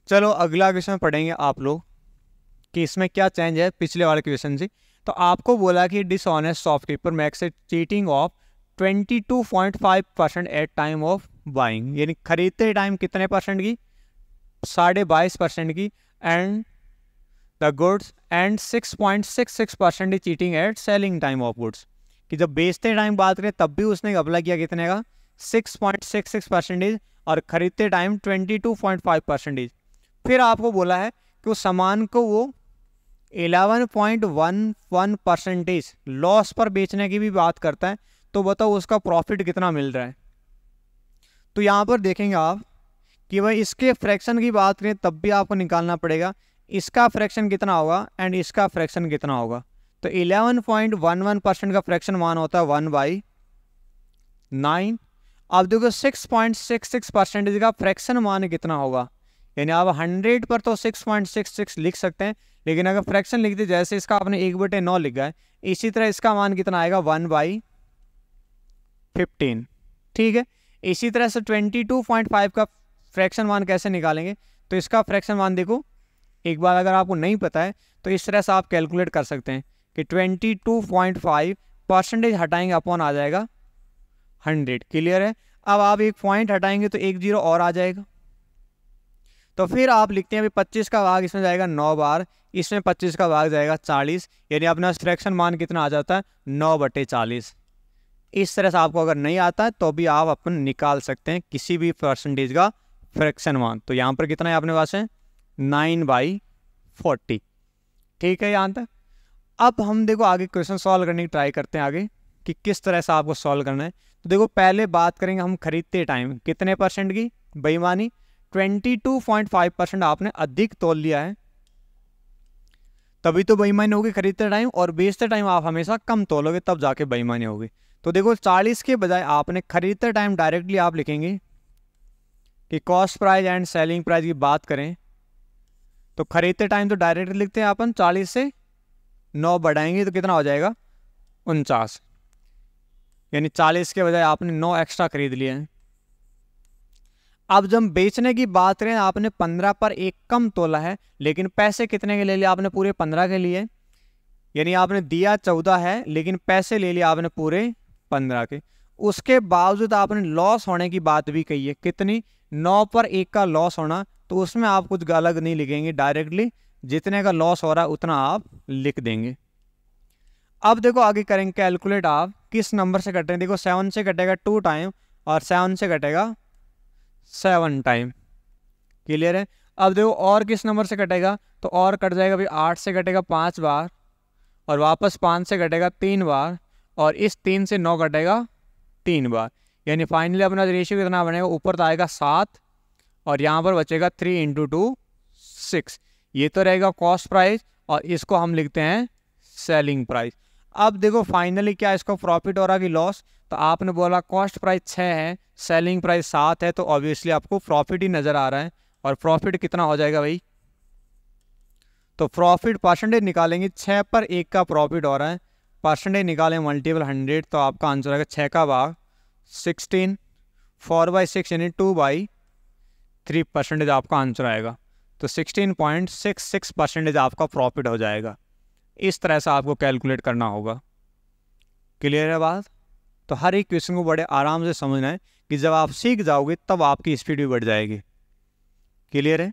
चलो अगला क्वेश्चन पढ़ेंगे आप लोग कि इसमें क्या चेंज है पिछले वाले क्वेश्चन से। तो आपको बोला कि dishonest shopkeeper makes a cheating of 22.5% at time of buying, यानी खरीदते टाइम कितने परसेंट की, 22.5% की, and the goods and 6.66% cheating at selling time of goods, कि जब बेचते टाइम बात करें तब भी उसने अप्लाई किया कितने का, 6.66%, और खरीदते टाइम 22.5%। फिर आपको बोला है कि उस सामान को वो 11.11% लॉस पर बेचने की भी बात करता है, तो बताओ उसका प्रॉफिट कितना मिल रहा है। तो यहाँ पर देखेंगे आप कि भाई इसके फ्रैक्शन की बात करें तब भी आपको निकालना पड़ेगा इसका फ्रैक्शन कितना होगा एंड इसका फ्रैक्शन कितना होगा। तो 11.11% का फ्रैक्शन मान होता है 1/9। अब देखो 6.66% का फ्रैक्शन मान कितना होगा, यानी आप 100 पर तो 6.66 लिख सकते हैं, लेकिन अगर फ्रैक्शन लिख दे जैसे इसका आपने 1/9 लिखा है, इसी तरह इसका मान कितना आएगा 1/15। ठीक है, इसी तरह से 22.5 का फ्रैक्शन मान कैसे निकालेंगे, तो इसका फ्रैक्शन मान देखो एक बार अगर आपको नहीं पता है तो इस तरह से आप कैलकुलेट कर सकते हैं कि 22.5% हटाएंगे अपॉन आ जाएगा 100। क्लियर है। अब आप एक पॉइंट हटाएंगे तो एक जीरो और आ जाएगा। तो फिर आप लिखते हैं अभी 25 का भाग इसमें जाएगा 9 बार, इसमें 25 का भाग जाएगा 40, यानी अपना फ्रैक्शन मान कितना आ जाता है 9/40। इस तरह से आपको अगर नहीं आता है तो भी आप अपन निकाल सकते हैं किसी भी परसेंटेज का फ्रैक्शन मान। तो यहाँ पर कितना है अपने पास है 9/40। ठीक है यहाँ तक। अब हम देखो आगे क्वेश्चन सॉल्व करने की ट्राई करते हैं आगे कि किस तरह से आपको सॉल्व करना है। तो देखो पहले बात करेंगे हम खरीदते टाइम कितने परसेंट की बेईमानी, 22.5% आपने अधिक तोल लिया है, तभी तो बेईमानी होगी खरीदते टाइम, और बेचते टाइम आप हमेशा कम तोलोगे तब जाके बेईमानी होगी। तो देखो 40 के बजाय आपने खरीदते टाइम डायरेक्टली आप लिखेंगे कि cost price and selling price की बात करें तो खरीदते टाइम तो डायरेक्ट लिखते हैं अपन 40 से 9 बढ़ाएंगे तो कितना हो जाएगा 49, यानी 40 के बजाय आपने 9 एक्स्ट्रा खरीद लिए हैं। अब जब बेचने की बात करें आपने 15 पर एक कम तोला है, लेकिन पैसे कितने के ले लिए आपने पूरे 15 के लिए, यानी आपने दिया 14 है लेकिन पैसे ले लिए आपने पूरे 15 के। उसके बावजूद आपने लॉस होने की बात भी कही है, कितनी 9 पर एक का लॉस होना, तो उसमें आप कुछ अलग नहीं लिखेंगे, डायरेक्टली जितने का लॉस हो रहा है उतना आप लिख देंगे। अब देखो आगे करेंगे कैलकुलेट आप किस नंबर से कट रहे हैं। देखो 7 से कटेगा 2 टाइम और 7 से कटेगा 7 टाइम। क्लियर है। अब देखो और किस नंबर से कटेगा, तो और कट जाएगा भाई 8 से कटेगा 5 बार, और वापस 5 से कटेगा 3 बार, और इस 3 से 9 कटेगा 3 बार, यानी फाइनली अपना रेशियो कितना बनेगा, ऊपर तो आएगा 7 और यहाँ पर बचेगा 3 × 2 6। ये तो रहेगा कॉस्ट प्राइस और इसको हम लिखते हैं सेलिंग प्राइस। अब देखो फाइनली क्या इसको प्रॉफिट हो रहा कि लॉस, तो आपने बोला कॉस्ट प्राइस 6 है सेलिंग प्राइस 7 है, तो ऑब्वियसली आपको प्रॉफिट ही नज़र आ रहा है। और प्रॉफिट कितना हो जाएगा भाई, तो प्रॉफिट परसेंटेज निकालेंगे, 6 पर 1 का प्रॉफिट हो रहा है, परसेंटेज निकालें मल्टीपल 100, तो आपका आंसर आएगा 6 का भाग 16, 4/6 यानी 2/3% आपका आंसर आएगा। तो 16.66% आपका प्रॉफिट हो जाएगा। इस तरह से आपको कैलकुलेट करना होगा। क्लियर है बात। तो हर एक क्वेश्चन को बड़े आराम से समझना है कि जब आप सीख जाओगे तब आपकी स्पीड भी बढ़ जाएगी। क्लियर है।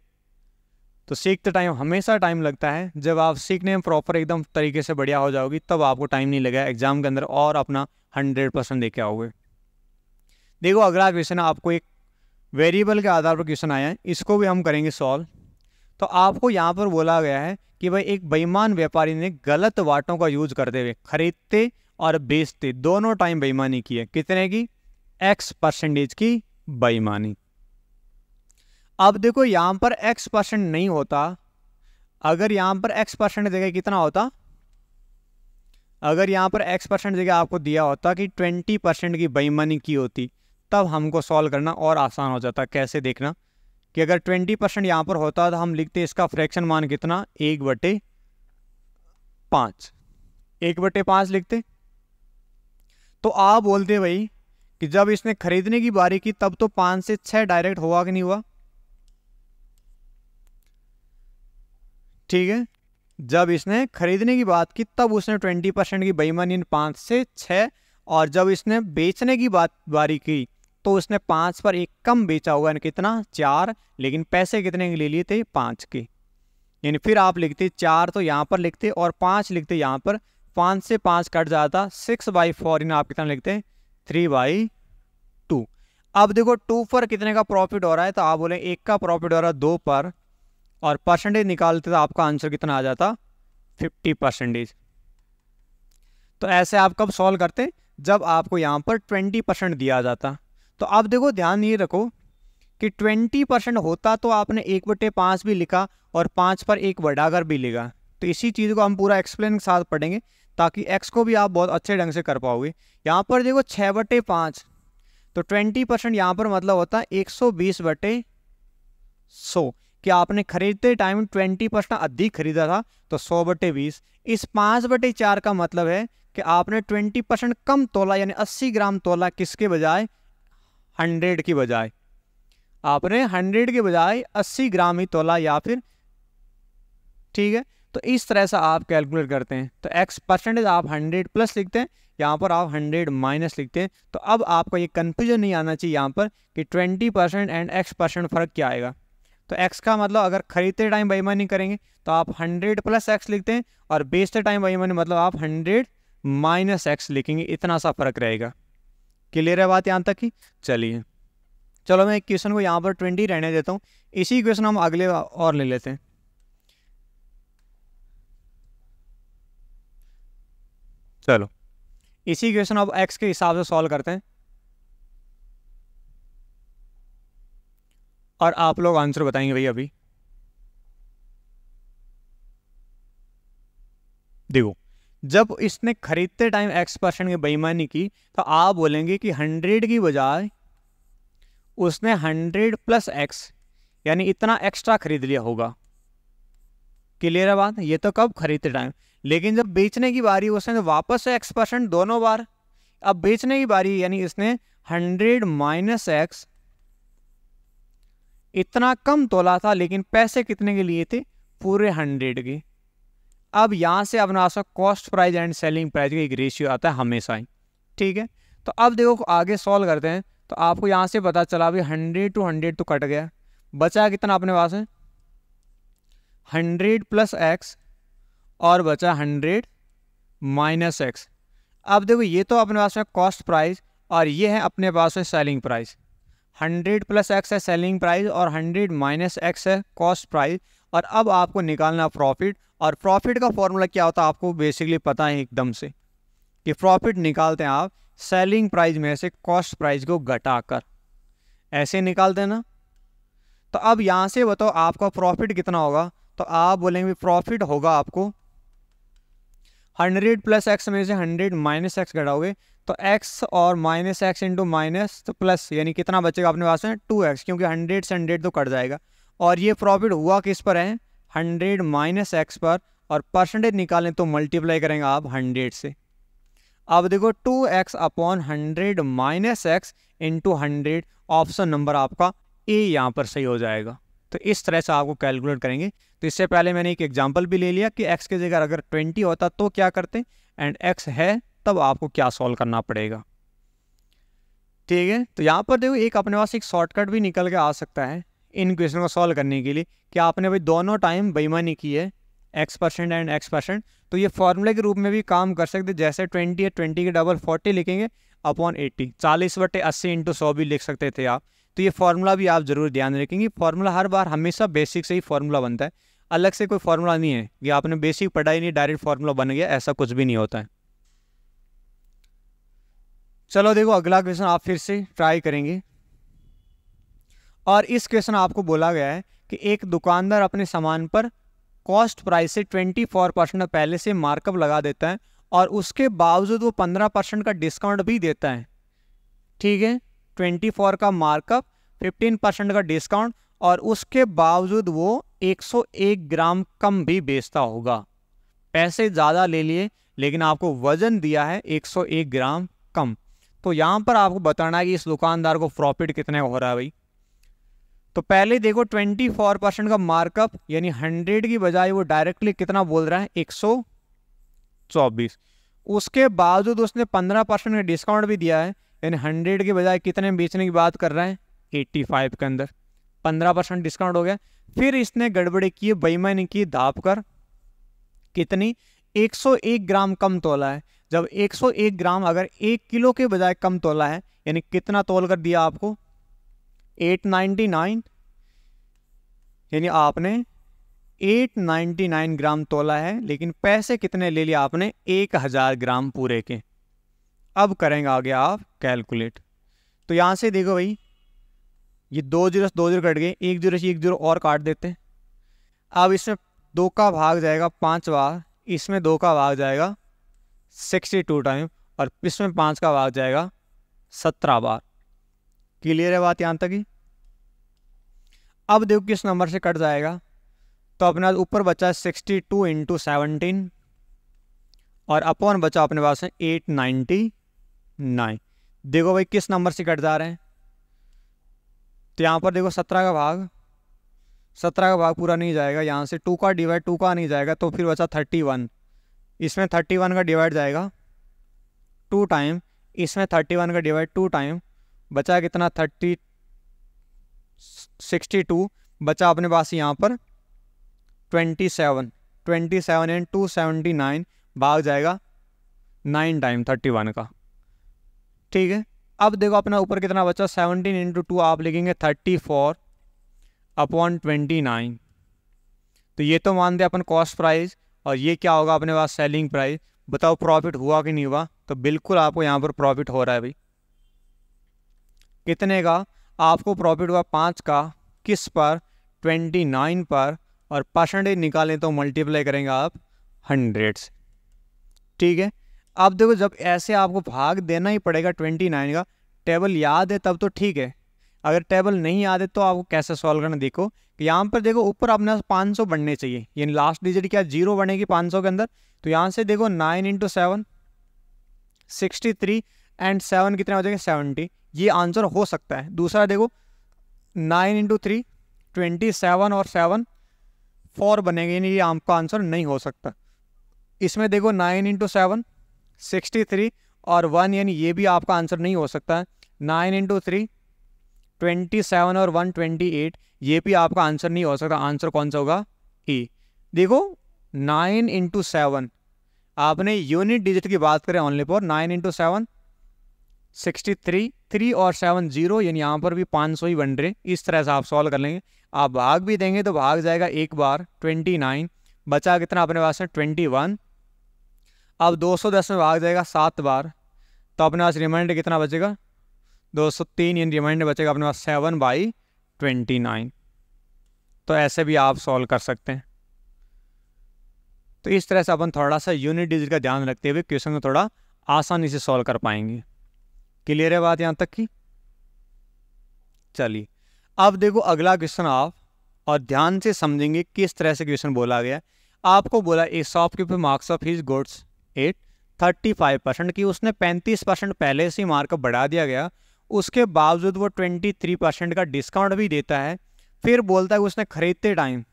तो सीखते टाइम हमेशा टाइम लगता है, जब आप सीखने में प्रॉपर एकदम तरीके से बढ़िया हो जाओगी तब आपको टाइम नहीं लगेगा एग्जाम के अंदर और अपना 100% दे के आओगे। देखो अगला क्वेश्चन आपको एक वेरिएबल के आधार पर क्वेश्चन आया है, इसको भी हम करेंगे सॉल्व। तो आपको यहाँ पर बोला गया है कि भाई एक बेईमान व्यापारी ने गलत वाटों का यूज करते हुए खरीदते और बेचते दोनों टाइम बेईमानी की है, कितने की, X% की बेईमानी। अब देखो यहाँ पर X% नहीं होता, अगर यहाँ पर X% जगह कितना होता, अगर यहाँ पर x% जगह आपको दिया होता कि 20% की बेईमानी की होती, तब हमको सॉल्व करना और आसान हो जाता। कैसे देखना कि अगर 20% यहाँ पर होता तो हम लिखते इसका फ्रैक्शन मान कितना, 1/5, 1/5 लिखते। तो आप बोलते भाई कि जब इसने खरीदने की बारी की तब तो 5 से 6 डायरेक्ट हुआ कि नहीं हुआ, ठीक है। जब इसने खरीदने की बात की तब उसने 20% की बेईमानी 5 से 6, और जब इसने बेचने की बारी की तो उसने 5 पर 1 कम बेचा होगा, कितना, 4, लेकिन पैसे कितने के ले लिए थे, 5 के। यानी फिर आप लिखते 4 तो यहाँ पर लिखते और 5 लिखते यहाँ पर, 5 से 5 कट जाता, 6/4, यानी आप कितना लिखते, 3/2। अब देखो 2 पर कितने का प्रॉफिट हो रहा है, तो आप बोले 1 का प्रॉफिट हो रहा है 2 पर, और परसेंटेज निकालते तो आपका आंसर कितना आ जाता, 50%। तो ऐसे आप कब सॉल्व करते, जब आपको यहाँ पर 20% दिया जाता। तो अब देखो ध्यान ये रखो कि 20% होता तो आपने 1/5 भी लिखा और 5 पर 1 बढ़ाकर भी लिखा। तो इसी चीज़ को हम पूरा एक्सप्लेन के साथ पढ़ेंगे ताकि एक्स को भी आप बहुत अच्छे ढंग से कर पाओगे। यहाँ पर देखो 6/5, तो 20% यहाँ पर मतलब होता है 120/100, कि आपने खरीदते टाइम 20% अधिक खरीदा था तो 100/20। इस 5/4 का मतलब है कि आपने 20% कम तोला, यानी 80 ग्राम तोला, किसके बजाय, 100 की बजाय। आपने 100 के बजाय 80 ग्राम ही तोला, या फिर, ठीक है। तो इस तरह से आप कैलकुलेट करते हैं। तो x परसेंटेज आप 100 प्लस लिखते हैं, यहाँ पर आप 100 माइनस लिखते हैं। तो अब आपको ये कन्फ्यूजन नहीं आना चाहिए यहाँ पर कि 20% एंड x% फ़र्क क्या आएगा। तो x का मतलब अगर खरीदते टाइम बेईमानी करेंगे तो आप 100 प्लस x लिखते हैं, और बेचते टाइम बेईमानी मतलब आप 100 माइनस x लिखेंगे। इतना सा फर्क रहेगा। क्लियर है बात यहाँ तक की। चलिए, चलो मैं एक क्वेश्चन को यहाँ पर 20 रहने देता हूँ। इसी क्वेश्चन हम अगले और ले लेते हैं। चलो इसी क्वेश्चन अब x के हिसाब से सॉल्व करते हैं, और आप लोग आंसर बताएंगे भाई। अभी देखो, जब इसने खरीदते टाइम x% की बेईमानी की तो आप बोलेंगे कि 100 की बजाय उसने 100 प्लस x, यानी इतना एक्स्ट्रा खरीद लिया होगा। क्लियर है बात। ये तो कब, खरीदते टाइम। लेकिन जब बेचने की बारी उसने तो वापस से x% दोनों बार। अब बेचने की बारी यानी इसने 100 माइनस x, इतना कम तोला था, लेकिन पैसे कितने के लिए थे, पूरे 100 के। अब यहां से अपना cost price and selling price का एक रेशियो आता है हमेशा ही, ठीक है। तो अब देखो आगे सॉल्व करते हैं। तो आपको यहां से पता चला भी 100 to 100 तो कट गया, बचा कितना अपने पास है, 100 प्लस x, और बचा 100 माइनस x। अब देखो ये तो अपने पास में कॉस्ट प्राइस, और ये है अपने पास में सेलिंग प्राइस। 100 प्लस x है सेलिंग प्राइस, और 100 माइनस x है कॉस्ट प्राइस। और अब आपको निकालना प्रॉफिट, और प्रॉफिट का फॉर्मूला क्या होता है आपको बेसिकली पता है एकदम से, कि प्रॉफिट निकालते हैं आप सेलिंग प्राइस में से कॉस्ट प्राइस को घटाकर, ऐसे निकालते हैं ना। तो अब यहाँ से बताओ आपका प्रॉफिट कितना होगा। तो आप बोलेंगे प्रॉफिट होगा आपको 100 प्लस x में से 100 माइनस x घटाओगे तो x और माइनस x इंटू माइनस तो प्लस, यानी कितना बचेगा अपने पास में 2x, क्योंकि 100 से 100 तो कट जाएगा। और ये प्रॉफिट हुआ किस पर है, 100 माइनस x पर, और परसेंटेज निकालें तो मल्टीप्लाई करेंगे आप 100 से। अब देखो 2x upon 100 minus x into 100, option number आपका ए यहाँ पर सही हो जाएगा। तो इस तरह से आपको कैलकुलेट करेंगे। तो इससे पहले मैंने एक एग्जांपल भी ले लिया कि x की जगह अगर 20 होता तो क्या करते, एंड x है तब आपको क्या सॉल्व करना पड़ेगा, ठीक है। तो यहाँ पर देखो एक अपने पास एक शॉर्टकट भी निकल के आ सकता है इन क्वेश्चन को सॉल्व करने के लिए, कि आपने भाई दोनों टाइम बेईमानी की है, x% एंड x%, तो ये फॉर्मूले के रूप में भी काम कर सकते। जैसे 20 है, 20 के डबल 40 लिखेंगे अपॉन 80, 40/80 इंटू 100 भी लिख सकते थे आप। तो ये फार्मूला भी आप जरूर ध्यान रखेंगे। फार्मूला हर बार हमेशा बेसिक से ही फार्मूला बनता है, अलग से कोई फार्मूला नहीं है कि आपने बेसिक पढ़ाई नहीं डायरेक्ट फार्मूला बन गया, ऐसा कुछ भी नहीं होता है। चलो देखो अगला क्वेश्चन आप फिर से ट्राई करेंगे, और इस क्वेश्चन आपको बोला गया है कि एक दुकानदार अपने सामान पर कॉस्ट प्राइस से 24% पहले से मार्कअप लगा देता है, और उसके बावजूद वो 15% का डिस्काउंट भी देता है, ठीक है, 24 का मार्कअप, 15% का डिस्काउंट, और उसके बावजूद वो 101 ग्राम कम भी बेचता होगा। पैसे ज़्यादा ले लिए लेकिन आपको वजन दिया है 101 ग्राम कम। तो यहाँ पर आपको बताना है कि इस दुकानदार को प्रॉफिट कितने का हो रहा है भाई। तो पहले देखो 24% का मार्कअप, यानी 100 की बजाय वो डायरेक्टली कितना बोल रहा है, 124। उसके बावजूद उसने 15% का डिस्काउंट भी दिया है, यानी 100 की बजाय कितने बेचने की बात कर रहा है, 85 के अंदर 15% डिस्काउंट हो गया। फिर इसने गड़बड़ी की, बेईमानी की, दाप कर कितनी, 101 ग्राम कम तोला है। जब 101 ग्राम अगर 1 किलो के बजाय कम तोला है, यानी कितना तोल कर दिया आपको, 899, यानी आपने 899 ग्राम तोला है, लेकिन पैसे कितने ले लिया आपने, 1000 ग्राम पूरे के। अब करेंगे आगे आप कैलकुलेट। तो यहाँ से देखो भाई, ये 2 जीरो 2 जीरो कट गए, 1 जीरो से 1 जीरो और काट देते हैं। अब इसमें 2 का भाग जाएगा 5 बार, इसमें 2 का भाग जाएगा 62 टाइम, और इसमें 5 का भाग जाएगा 17 बार। क्लियर है बात यहाँ तक ही। अब देखो किस नंबर से कट जाएगा, तो अपने पास ऊपर बचा है 62 इंटू 17, और अपॉन बचा अपने पास है 899। देखो भाई किस नंबर से कट जा रहे हैं, तो यहाँ पर देखो 17 का भाग पूरा नहीं जाएगा, यहाँ से 2 का डिवाइड 2 का नहीं जाएगा, तो फिर बचा 31। इसमें 31 का डिवाइड जाएगा 2 टाइम, इसमें 31 का डिवाइड 2 टाइम, बचा कितना 62, बचा अपने पास यहाँ पर 27 एंड 279, भाग जाएगा 9 टाइम 31 का, ठीक है। अब देखो अपना ऊपर कितना बचा, 17 इंटू 2 आप लिखेंगे 34 अपॉन 29। तो ये तो मान दे अपन कॉस्ट प्राइस, और ये क्या होगा अपने पास सेलिंग प्राइस। बताओ प्रॉफिट हुआ कि नहीं हुआ, तो बिल्कुल आपको यहाँ पर प्रॉफिट हो रहा है भाई। कितने का आपको प्रॉफिट हुआ, 5 का, किस पर, 29 पर, और परसेंटेज निकालें तो मल्टीप्लाई करेंगे आप 100 से, ठीक है। अब देखो जब ऐसे आपको भाग देना ही पड़ेगा 29 का, टेबल याद है तब तो ठीक है, अगर टेबल नहीं याद है तो आपको कैसे सॉल्व करना, देखो कि यहाँ पर देखो ऊपर अपने 500 बढ़ने चाहिए, यानी लास्ट डिजिट क्या 0 बनेगी 500 के अंदर। तो यहाँ से देखो 9 इंटू 7 63 एंड 7 कितना हो जाएगा 70, ये आंसर हो सकता है। दूसरा देखो 9 इंटू 3 27 और 7 4 बनेंगे, यानी ये आपका आंसर नहीं हो सकता। इसमें देखो 9 इंटू 7 63 और 1, यानी ये भी आपका आंसर नहीं हो सकता है। 9 इंटू 3 27 और 1 28, ये भी आपका आंसर नहीं हो सकता। आंसर कौन सा होगा, ई। देखो 9 इंटू 7, आपने यूनिट डिजिट की बात करें ओनली फॉर 9 इंटू 7 63, 3 और 7 0, यानी यहाँ पर भी 500 ही बन रहे। इस तरह से आप सॉल्व कर लेंगे। आप भाग भी देंगे तो भाग जाएगा एक बार 29, बचा कितना अपने पास है 21। अब 210 में भाग जाएगा 7 बार, तो अपने पास रिमाइंडर कितना बचेगा 203, यानी रिमाइंडर बचेगा अपने पास 7/29। तो ऐसे भी आप सॉल्व कर सकते हैं। तो इस तरह से अपन थोड़ा सा यूनिट डिजिट का ध्यान रखते हुए क्वेश्चन को थोड़ा आसानी से सॉल्व कर पाएंगे। क्लियर है बात यहाँ तक की। चलिए अब देखो अगला क्वेश्चन आप और ध्यान से समझेंगे किस तरह से क्वेश्चन बोला गया है। आपको बोला ए shopkeeper marks of his goods at 35% की, उसने 35% पहले से ही मार्कअप बढ़ा दिया गया, उसके बावजूद वो 23% का डिस्काउंट भी देता है। फिर बोलता है कि उसने खरीदते टाइम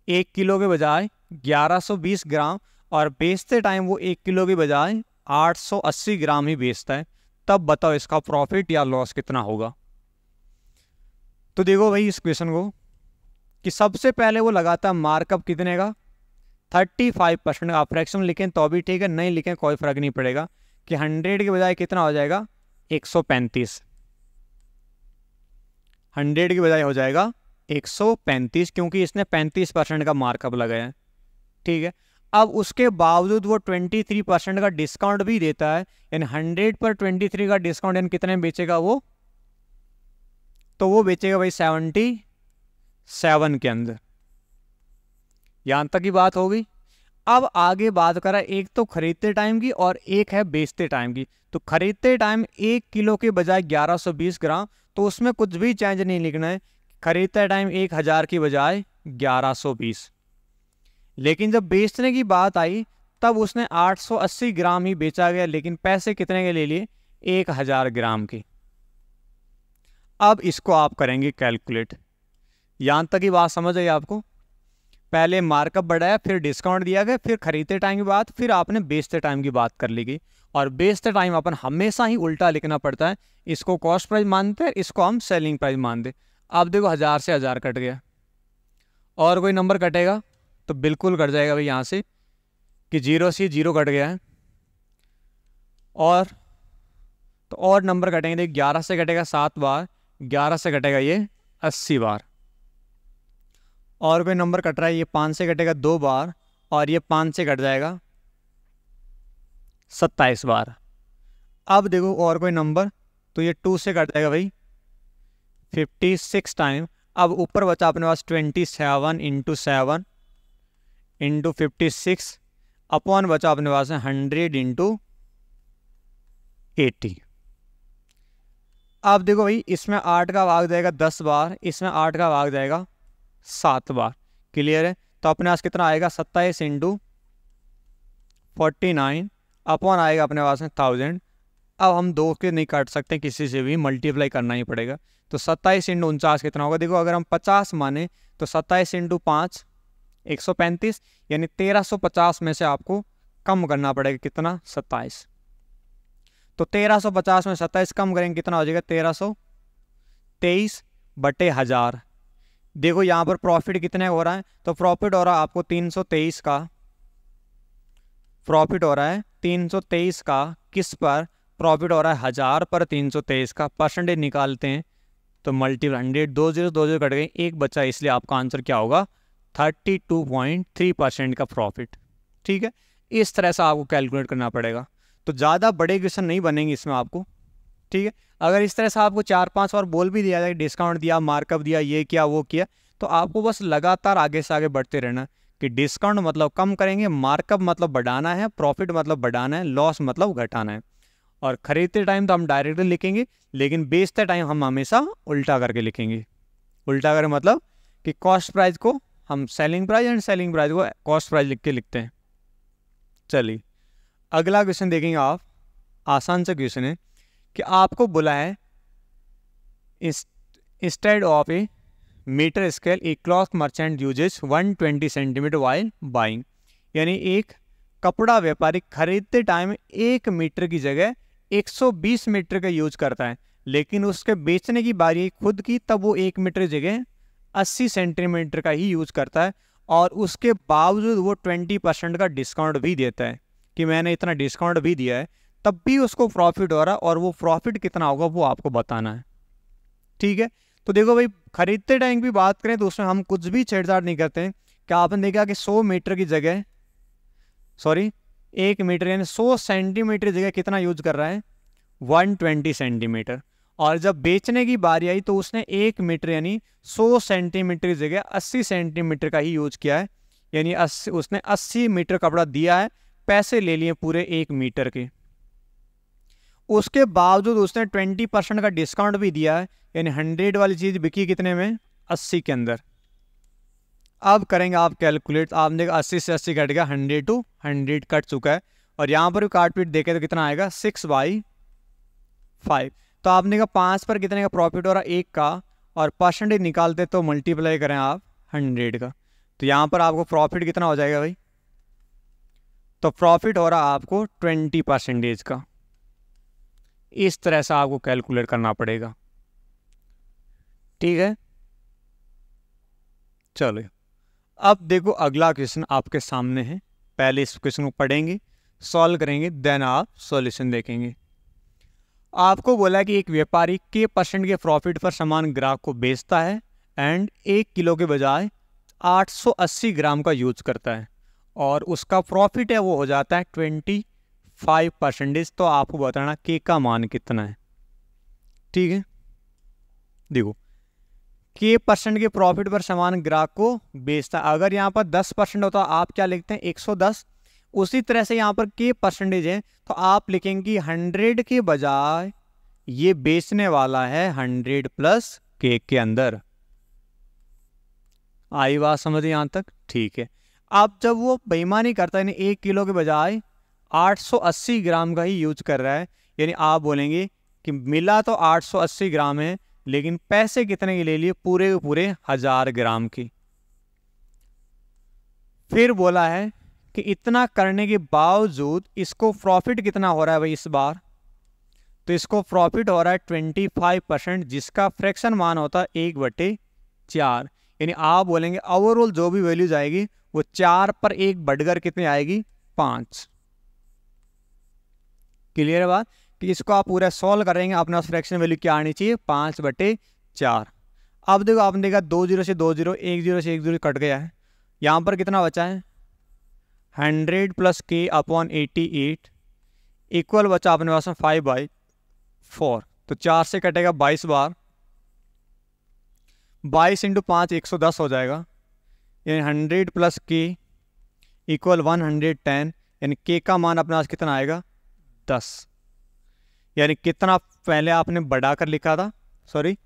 1 किलो के बजाय 1120 ग्राम और बेचते टाइम वो 1 किलो के बजाय 880 ग्राम ही बेचता है। तब बताओ इसका प्रॉफिट या लॉस कितना होगा। तो देखो भाई इस क्वेश्चन को कि सबसे पहले वो लगाता है मार्कअप कितने का 35%। आप फ्रैक्शन लिखें तो भी ठीक है, नहीं लिखें कोई फर्क नहीं पड़ेगा कि 100 के बजाय कितना हो जाएगा 135, 100 के बजाय हो जाएगा 135, क्योंकि इसने 35% का मार्कअप लगाया है, ठीक है। अब उसके बावजूद वो 23% का डिस्काउंट भी देता है, यानी 100 पर 23 का डिस्काउंट, यानी कितने में बेचेगा वो, तो वो बेचेगा भाई 77 के अंदर। यहां तक की बात होगी। अब आगे बात करा, एक तो खरीदते टाइम की और एक है बेचते टाइम की। तो खरीदते टाइम 1 किलो के बजाय 1120 ग्राम, तो उसमें कुछ भी चेंज नहीं लिखना है। खरीदते टाइम 1000 की बजाय 1120। लेकिन जब बेचने की बात आई तब उसने 880 ग्राम ही बेचा गया, लेकिन पैसे कितने के ले लिए? 1000 ग्राम के। अब इसको आप करेंगे कैलकुलेट। यहां तक की बात समझ आई आपको? पहले मार्कअप बढ़ाया, फिर डिस्काउंट दिया गया, फिर खरीदते टाइम की बात, फिर आपने बेचते टाइम की बात कर ली गई। और बेचते टाइम अपन हमेशा ही उल्टा लिखना पड़ता है। इसको कॉस्ट प्राइस मानते हैं, इसको हम सेलिंग प्राइस मानते। अब देखो 1000 से 1000 कट गया, और कोई नंबर कटेगा तो बिल्कुल कट जाएगा भाई यहाँ से, कि 0 से 0 कट गया है। और तो और नंबर कटेंगे, देखिए 11 से कटेगा 7 बार, 11 से कटेगा ये 80 बार। और कोई नंबर कट रहा है, ये 5 से कटेगा 2 बार, और ये 5 से कट जाएगा 27 बार। अब देखो और कोई नंबर, तो ये 2 से कट जाएगा भाई 56 टाइम। अब ऊपर बचा अपने पास 27 इंटू 7 इंटू 56 अपॉन बचा अपने पास 100 इंटू 80। अब देखो भाई, इसमें 8 का भाग जाएगा 10 बार, इसमें 8 का भाग जाएगा 7 बार। क्लियर है? तो अपने पास कितना आएगा? 27 इंटू 49 अपॉन आएगा अपने पास में 1000। अब हम 2 के नहीं काट सकते, किसी से भी मल्टीप्लाई करना ही पड़ेगा। तो 27 इंटू 49 कितना होगा? देखो अगर हम 50 माने तो 27 इंटू 5 135, यानी 1350 में से आपको कम करना पड़ेगा कितना? 27। तो 1350 में 27 कम करेंगे कितना हो जाएगा? 1323 बटे 1000। देखो यहाँ पर प्रॉफिट कितने हो रहा है? तो प्रॉफिट हो रहा है आपको 323 का। प्रॉफिट हो रहा है 323 का, किस पर? प्रॉफिट हो रहा है 1000 पर 323 का। परसेंटेज निकालते हैं तो मल्टीपल 100, 2 0 कट गए, एक बचा, इसलिए आपका आंसर क्या होगा? 32.3% का प्रॉफिट। ठीक है, इस तरह से आपको कैलकुलेट करना पड़ेगा। तो ज़्यादा बड़े क्वेश्चन नहीं बनेंगे इसमें आपको। ठीक है, अगर इस तरह से आपको 4-5 बार बोल भी दिया जाए, डिस्काउंट दिया, मार्कअप दिया, ये किया वो किया, तो आपको बस लगातार आगे से आगे बढ़ते रहना कि डिस्काउंट मतलब कम करेंगे, मार्कअप मतलब बढ़ाना है, प्रॉफिट मतलब बढ़ाना है, लॉस मतलब घटाना है। और खरीदते टाइम तो हम डायरेक्टली लिखेंगे, लेकिन बेचते टाइम हम हमेशा उल्टा करके लिखेंगे। उल्टा करके मतलब कि कॉस्ट प्राइस को हम selling price and selling price को कॉस्ट प्राइस लिख के लिखते हैं। चलिए अगला क्वेश्चन देखेंगे आप। आसान सा क्वेश्चन है कि आपको बोला है instead of a metre scale a cloth merchant uses 120 centimetre while buying, यानी एक कपड़ा व्यापारी खरीदते टाइम 1 मीटर की जगह 120 मीटर का यूज करता है, लेकिन उसके बेचने की बारी खुद की, तब वो 1 मीटर की जगह 80 सेंटीमीटर का ही यूज करता है। और उसके बावजूद वो 20% का डिस्काउंट भी देता है, कि मैंने इतना डिस्काउंट भी दिया है, तब भी उसको प्रॉफिट हो रहा है, और वो प्रॉफिट कितना होगा वो आपको बताना है। ठीक है, तो देखो भाई, खरीदते टाइम की बात करें तो उसमें हम कुछ भी छेड़छाड़ नहीं करते हैं। क्या आपने देखा कि 100 मीटर की जगह, सॉरी 1 मीटर यानी 100 सेंटीमीटर की जगह कितना यूज कर रहा है? 120 सेंटीमीटर। और जब बेचने की बारी आई तो उसने 1 मीटर यानी 100 सेंटीमीटर की जगह 80 सेंटीमीटर का ही यूज किया है, यानी उसने 80 मीटर कपड़ा दिया है, पैसे ले लिए पूरे 1 मीटर के। उसके बावजूद उसने 20% का डिस्काउंट भी दिया है, यानी 100 वाली चीज़ बिकी कितने में? 80 के अंदर। अब करेंगे आप कैलकुलेट। आपने देखा 80 से 80 कट गया, 100 to 100 कट चुका है। और यहाँ पर भी काट पीट देखे तो कितना आएगा? 6/5। तो आपने कहा 5 पर कितने का प्रॉफिट हो रहा है? 1 का। और परसेंटेज निकालते तो मल्टीप्लाई करें आप 100 का, तो यहाँ पर आपको प्रॉफिट कितना हो जाएगा भाई? तो प्रॉफिट हो रहा है आपको 20% का। इस तरह से आपको कैलकुलेट करना पड़ेगा। ठीक है, चलो अब देखो अगला क्वेश्चन आपके सामने है। पहले इस क्वेश्चन को पढ़ेंगे, सॉल्व करेंगे, देन आप सॉल्यूशन देखेंगे। आपको बोला कि एक व्यापारी के परसेंट के प्रॉफिट पर सामान ग्राहक को बेचता है एंड 1 किलो के बजाय 880 ग्राम का यूज करता है, और उसका प्रॉफिट है वो हो जाता है 25%। तो आपको बताना के का मान कितना है। ठीक है, देखो के परसेंट के प्रॉफिट पर सामान ग्राहक को बेचता है। अगर यहाँ पर 10% होता आप क्या लिखते हैं 110। उसी तरह से यहाँ पर के परसेंटेज है तो आप लिखेंगे 100 के बजाय ये बेचने वाला है 100 प्लस के अंदर। आई बात समझ यहाँ तक? ठीक है। अब जब वो बेईमानी करता है यानी 1 किलो के बजाय 880 ग्राम का ही यूज कर रहा है, यानी आप बोलेंगे कि मिला तो 880 ग्राम है लेकिन पैसे कितने के ले लिए? पूरे के पूरे 1000 ग्राम की। फिर बोला है कि इतना करने के बावजूद इसको प्रॉफिट कितना हो रहा है भाई इस बार? तो इसको प्रॉफिट हो रहा है 25%, जिसका फ्रैक्शन मान होता है 1/4। यानी आप बोलेंगे ओवरऑल जो भी वैल्यूज आएगी वो 4 पर 1 बढ़कर कितनी आएगी? 5। क्लियर है बात? कि इसको आप पूरा सॉल्व करेंगे, अपना फ्रैक्शन वैल्यू क्या आनी चाहिए? 5/4। अब देखो आपने देखा 2 0 से 2 0, 1 0 से 1 0 कट गया है। यहाँ पर कितना बचा है? 100 प्लस के अपॉन 88 इक्वल बचा अपने पास में 5/4। तो 4 से कटेगा 22 बार, 22 × 5 110 हो जाएगा। यानी 100 प्लस के इक्वल 110, यानी के का मान अपने पास कितना आएगा? 10। यानी कितना पहले आपने बढ़ाकर लिखा था, सॉरी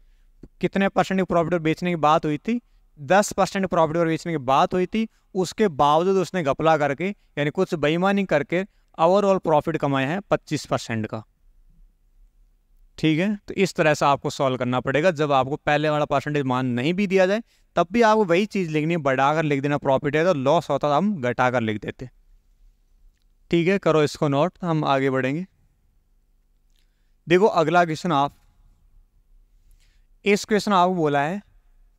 कितने परसेंट प्रॉफिट पर बेचने की बात हुई थी? 10% प्रॉफिट पर बेचने की बात हुई थी। उसके बावजूद उसने घपला करके यानी कुछ बेईमानी करके ओवरऑल प्रॉफिट कमाया है 25% का। ठीक है, तो इस तरह से आपको सॉल्व करना पड़ेगा। जब आपको पहले वाला परसेंटेज मान नहीं भी दिया जाए तब भी आपको वही चीज़ लिखनी है, बढ़ाकर लिख देना। प्रॉफिट है तो लॉस होता तो हम घटाकर लिख देते। ठीक है, करो इसको नोट, हम आगे बढ़ेंगे। देखो अगला क्वेश्चन, आप इस क्वेश्चन आपको बोला है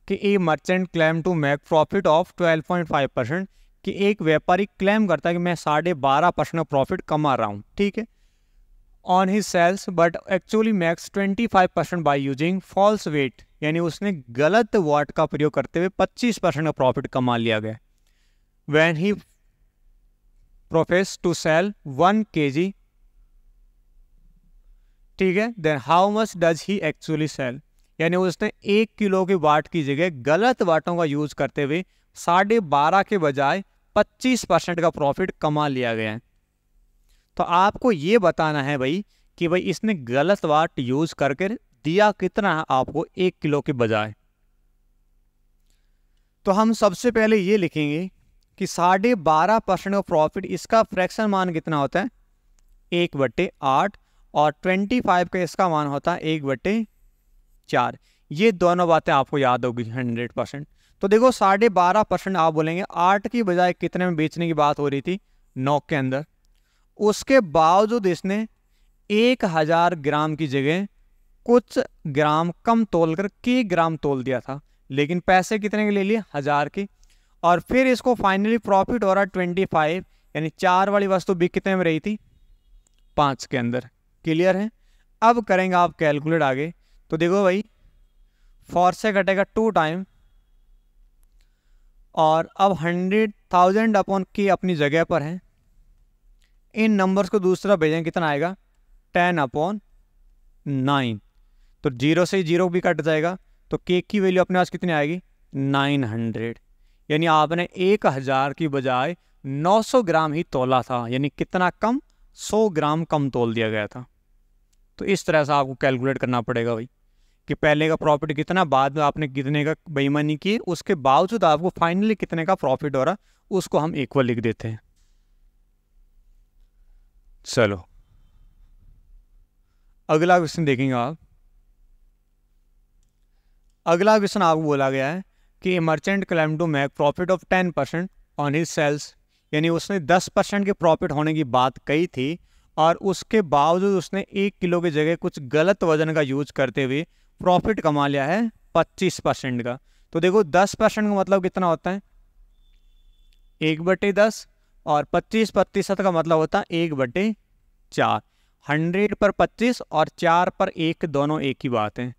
कि a merchant claim to make profit of 12.5%, कि एक व्यापारी क्लेम करता है कि मैं 12.5% प्रॉफिट कमा रहा हूँ। ठीक है, on his sales but actually makes 25% by using false weight, यानी उसने गलत वाट का प्रयोग करते हुए 25% का प्रॉफिट कमा लिया गया। When he professes to sell 1 kg, ठीक है, then how much does he actually sell, यानी उसने 1 किलो की वाट की जगह गलत वाटों का यूज करते हुए 12.5 के बजाय 25% का प्रॉफिट कमा लिया गया है। तो आपको ये बताना है भाई कि भाई इसने गलत वाट यूज करके दिया कितना है आपको 1 किलो के बजाय। तो हम सबसे पहले ये लिखेंगे कि 12.5% का प्रॉफिट, इसका फ्रैक्शन मान कितना होता है? 1/8, और 25 का इसका मान होता है 1/4। ये दोनों बातें आपको याद होगी 100%। तो देखो 12.5% आप बोलेंगे 8 की बजाय कितने में बेचने की बात हो रही थी? 9 के अंदर। उसके बावजूद इसने 1000 ग्राम की जगह कुछ ग्राम कम तोल कर के ग्राम तोल दिया था, लेकिन पैसे कितने के ले लिए? 1000 के। और फिर इसको फाइनली प्रॉफिट हो रहा 25, यानी 4 वाली वस्तु बिक कितने में रही थी? 5 के अंदर। क्लियर है? अब करेंगे आप कैलकुलेट आगे। तो देखो भाई 4 से कटेगा 2 टाइम, और अब 100,000 अपॉन के अपनी जगह पर है। इन नंबर्स को दूसरा भेजें, कितना आएगा? 10/9। तो 0 से 0 भी कट जाएगा, तो के की वैल्यू अपने पास कितनी आएगी? 900। यानी आपने 1000 की बजाय 900 ग्राम ही तोला था, यानी कितना कम? 100 ग्राम कम तोल दिया गया था। तो इस तरह से आपको कैलकुलेट करना पड़ेगा भाई कि पहले का प्रॉफिट कितना, बाद में आपने कितने का बेईमानी की, उसके बावजूद आपको फाइनली कितने का प्रॉफिट हो रहा, उसको हम इक्वल लिख देते हैं। चलो अगला क्वेश्चन देखेंगे आप। अगला क्वेश्चन आपको बोला गया है कि merchant claim to make profit of 10% on his sales, यानी उसने 10% के प्रॉफिट होने की बात कही थी, और उसके बावजूद उसने 1 किलो की जगह कुछ गलत वजन का यूज करते हुए प्रॉफिट कमा लिया है 25% का। तो देखो 10% का मतलब कितना होता है? 1/10, और 25% का मतलब होता है 1/4। 100 पर 25 और 4 पर 1 दोनों एक ही बात है।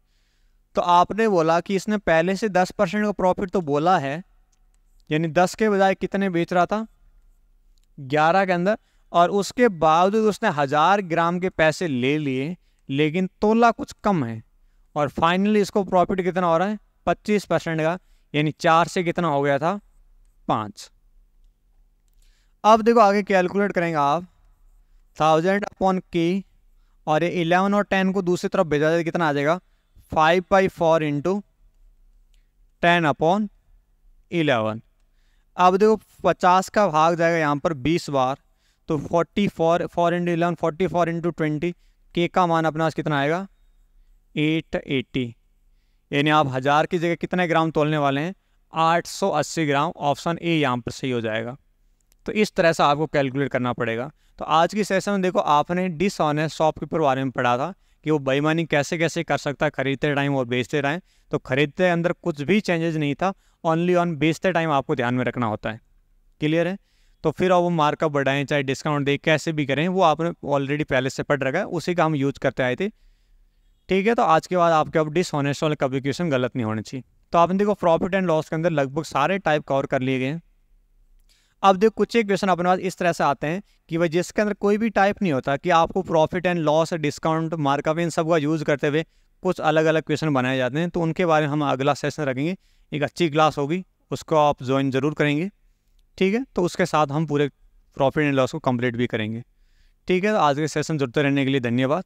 तो आपने बोला कि इसने पहले से 10% का प्रॉफिट तो बोला है, यानी 10 के बजाय कितने बेच रहा था? 11 के अंदर, और उसके बावजूद उसने 1000 ग्राम के पैसे ले लिए, लेकिन तोला कुछ कम है, और फाइनली इसको प्रॉफिट कितना हो रहा है? 25% का, यानी 4 से कितना हो गया था 5। अब देखो आगे कैलकुलेट करेंगे आप 1000/k, और ये 11 और 10 को दूसरी तरफ भेजा जाए कितना आ जाएगा 5/4 इंटू 10/11। अब देखो 50 का भाग जाएगा यहाँ पर 20 बार, तो 44 4 इंटू 11 44 इंटू 20, के का मान अपना कितना आएगा 880, यानी आप 1000 की जगह कितने ग्राम तोलने वाले हैं 880 ग्राम। ऑप्शन ए यहाँ पर सही हो जाएगा। तो इस तरह से आपको कैलकुलेट करना पड़ेगा। तो आज की सेशन में देखो आपने डिसऑनेस्ट शॉपकीपर बारे में पढ़ा था कि वो बेईमानी कैसे कैसे कर सकता है खरीदते टाइम और बेचते टाइम। तो खरीदते अंदर कुछ भी चेंजेस नहीं था, ओनली ऑन बेचते टाइम आपको ध्यान में रखना होता है। क्लियर है? तो फिर अब वो मार्कअप बढ़ाएं चाहे डिस्काउंट दे कैसे भी करें, वो आपने ऑलरेडी पहले से पढ़ रखा है, उसी का हम यूज करते आए थे। ठीक है, तो आज के बाद आपके अब डिसऑनेस्ट वाले कम्युनिकेशन गलत नहीं होनी चाहिए। तो आपने देखो प्रॉफिट एंड लॉस के अंदर लगभग सारे टाइप कवर कर लिए गए हैं। अब देखो कुछ एक क्वेश्चन अपने पास इस तरह से आते हैं कि भाई जिसके अंदर कोई भी टाइप नहीं होता, कि आपको profit and loss, discount, markup इन सब का यूज़ करते हुए कुछ अलग अलग क्वेश्चन बनाए जाते हैं। तो उनके बारे में हम अगला सेशन रखेंगे। एक अच्छी क्लास होगी, उसको आप ज्वाइन ज़रूर करेंगे। ठीक है, तो उसके साथ हम पूरे प्रॉफिट एंड लॉस को कंप्लीट भी करेंगे। ठीक है, तो आज के सेशन जुड़ते रहने के लिए धन्यवाद।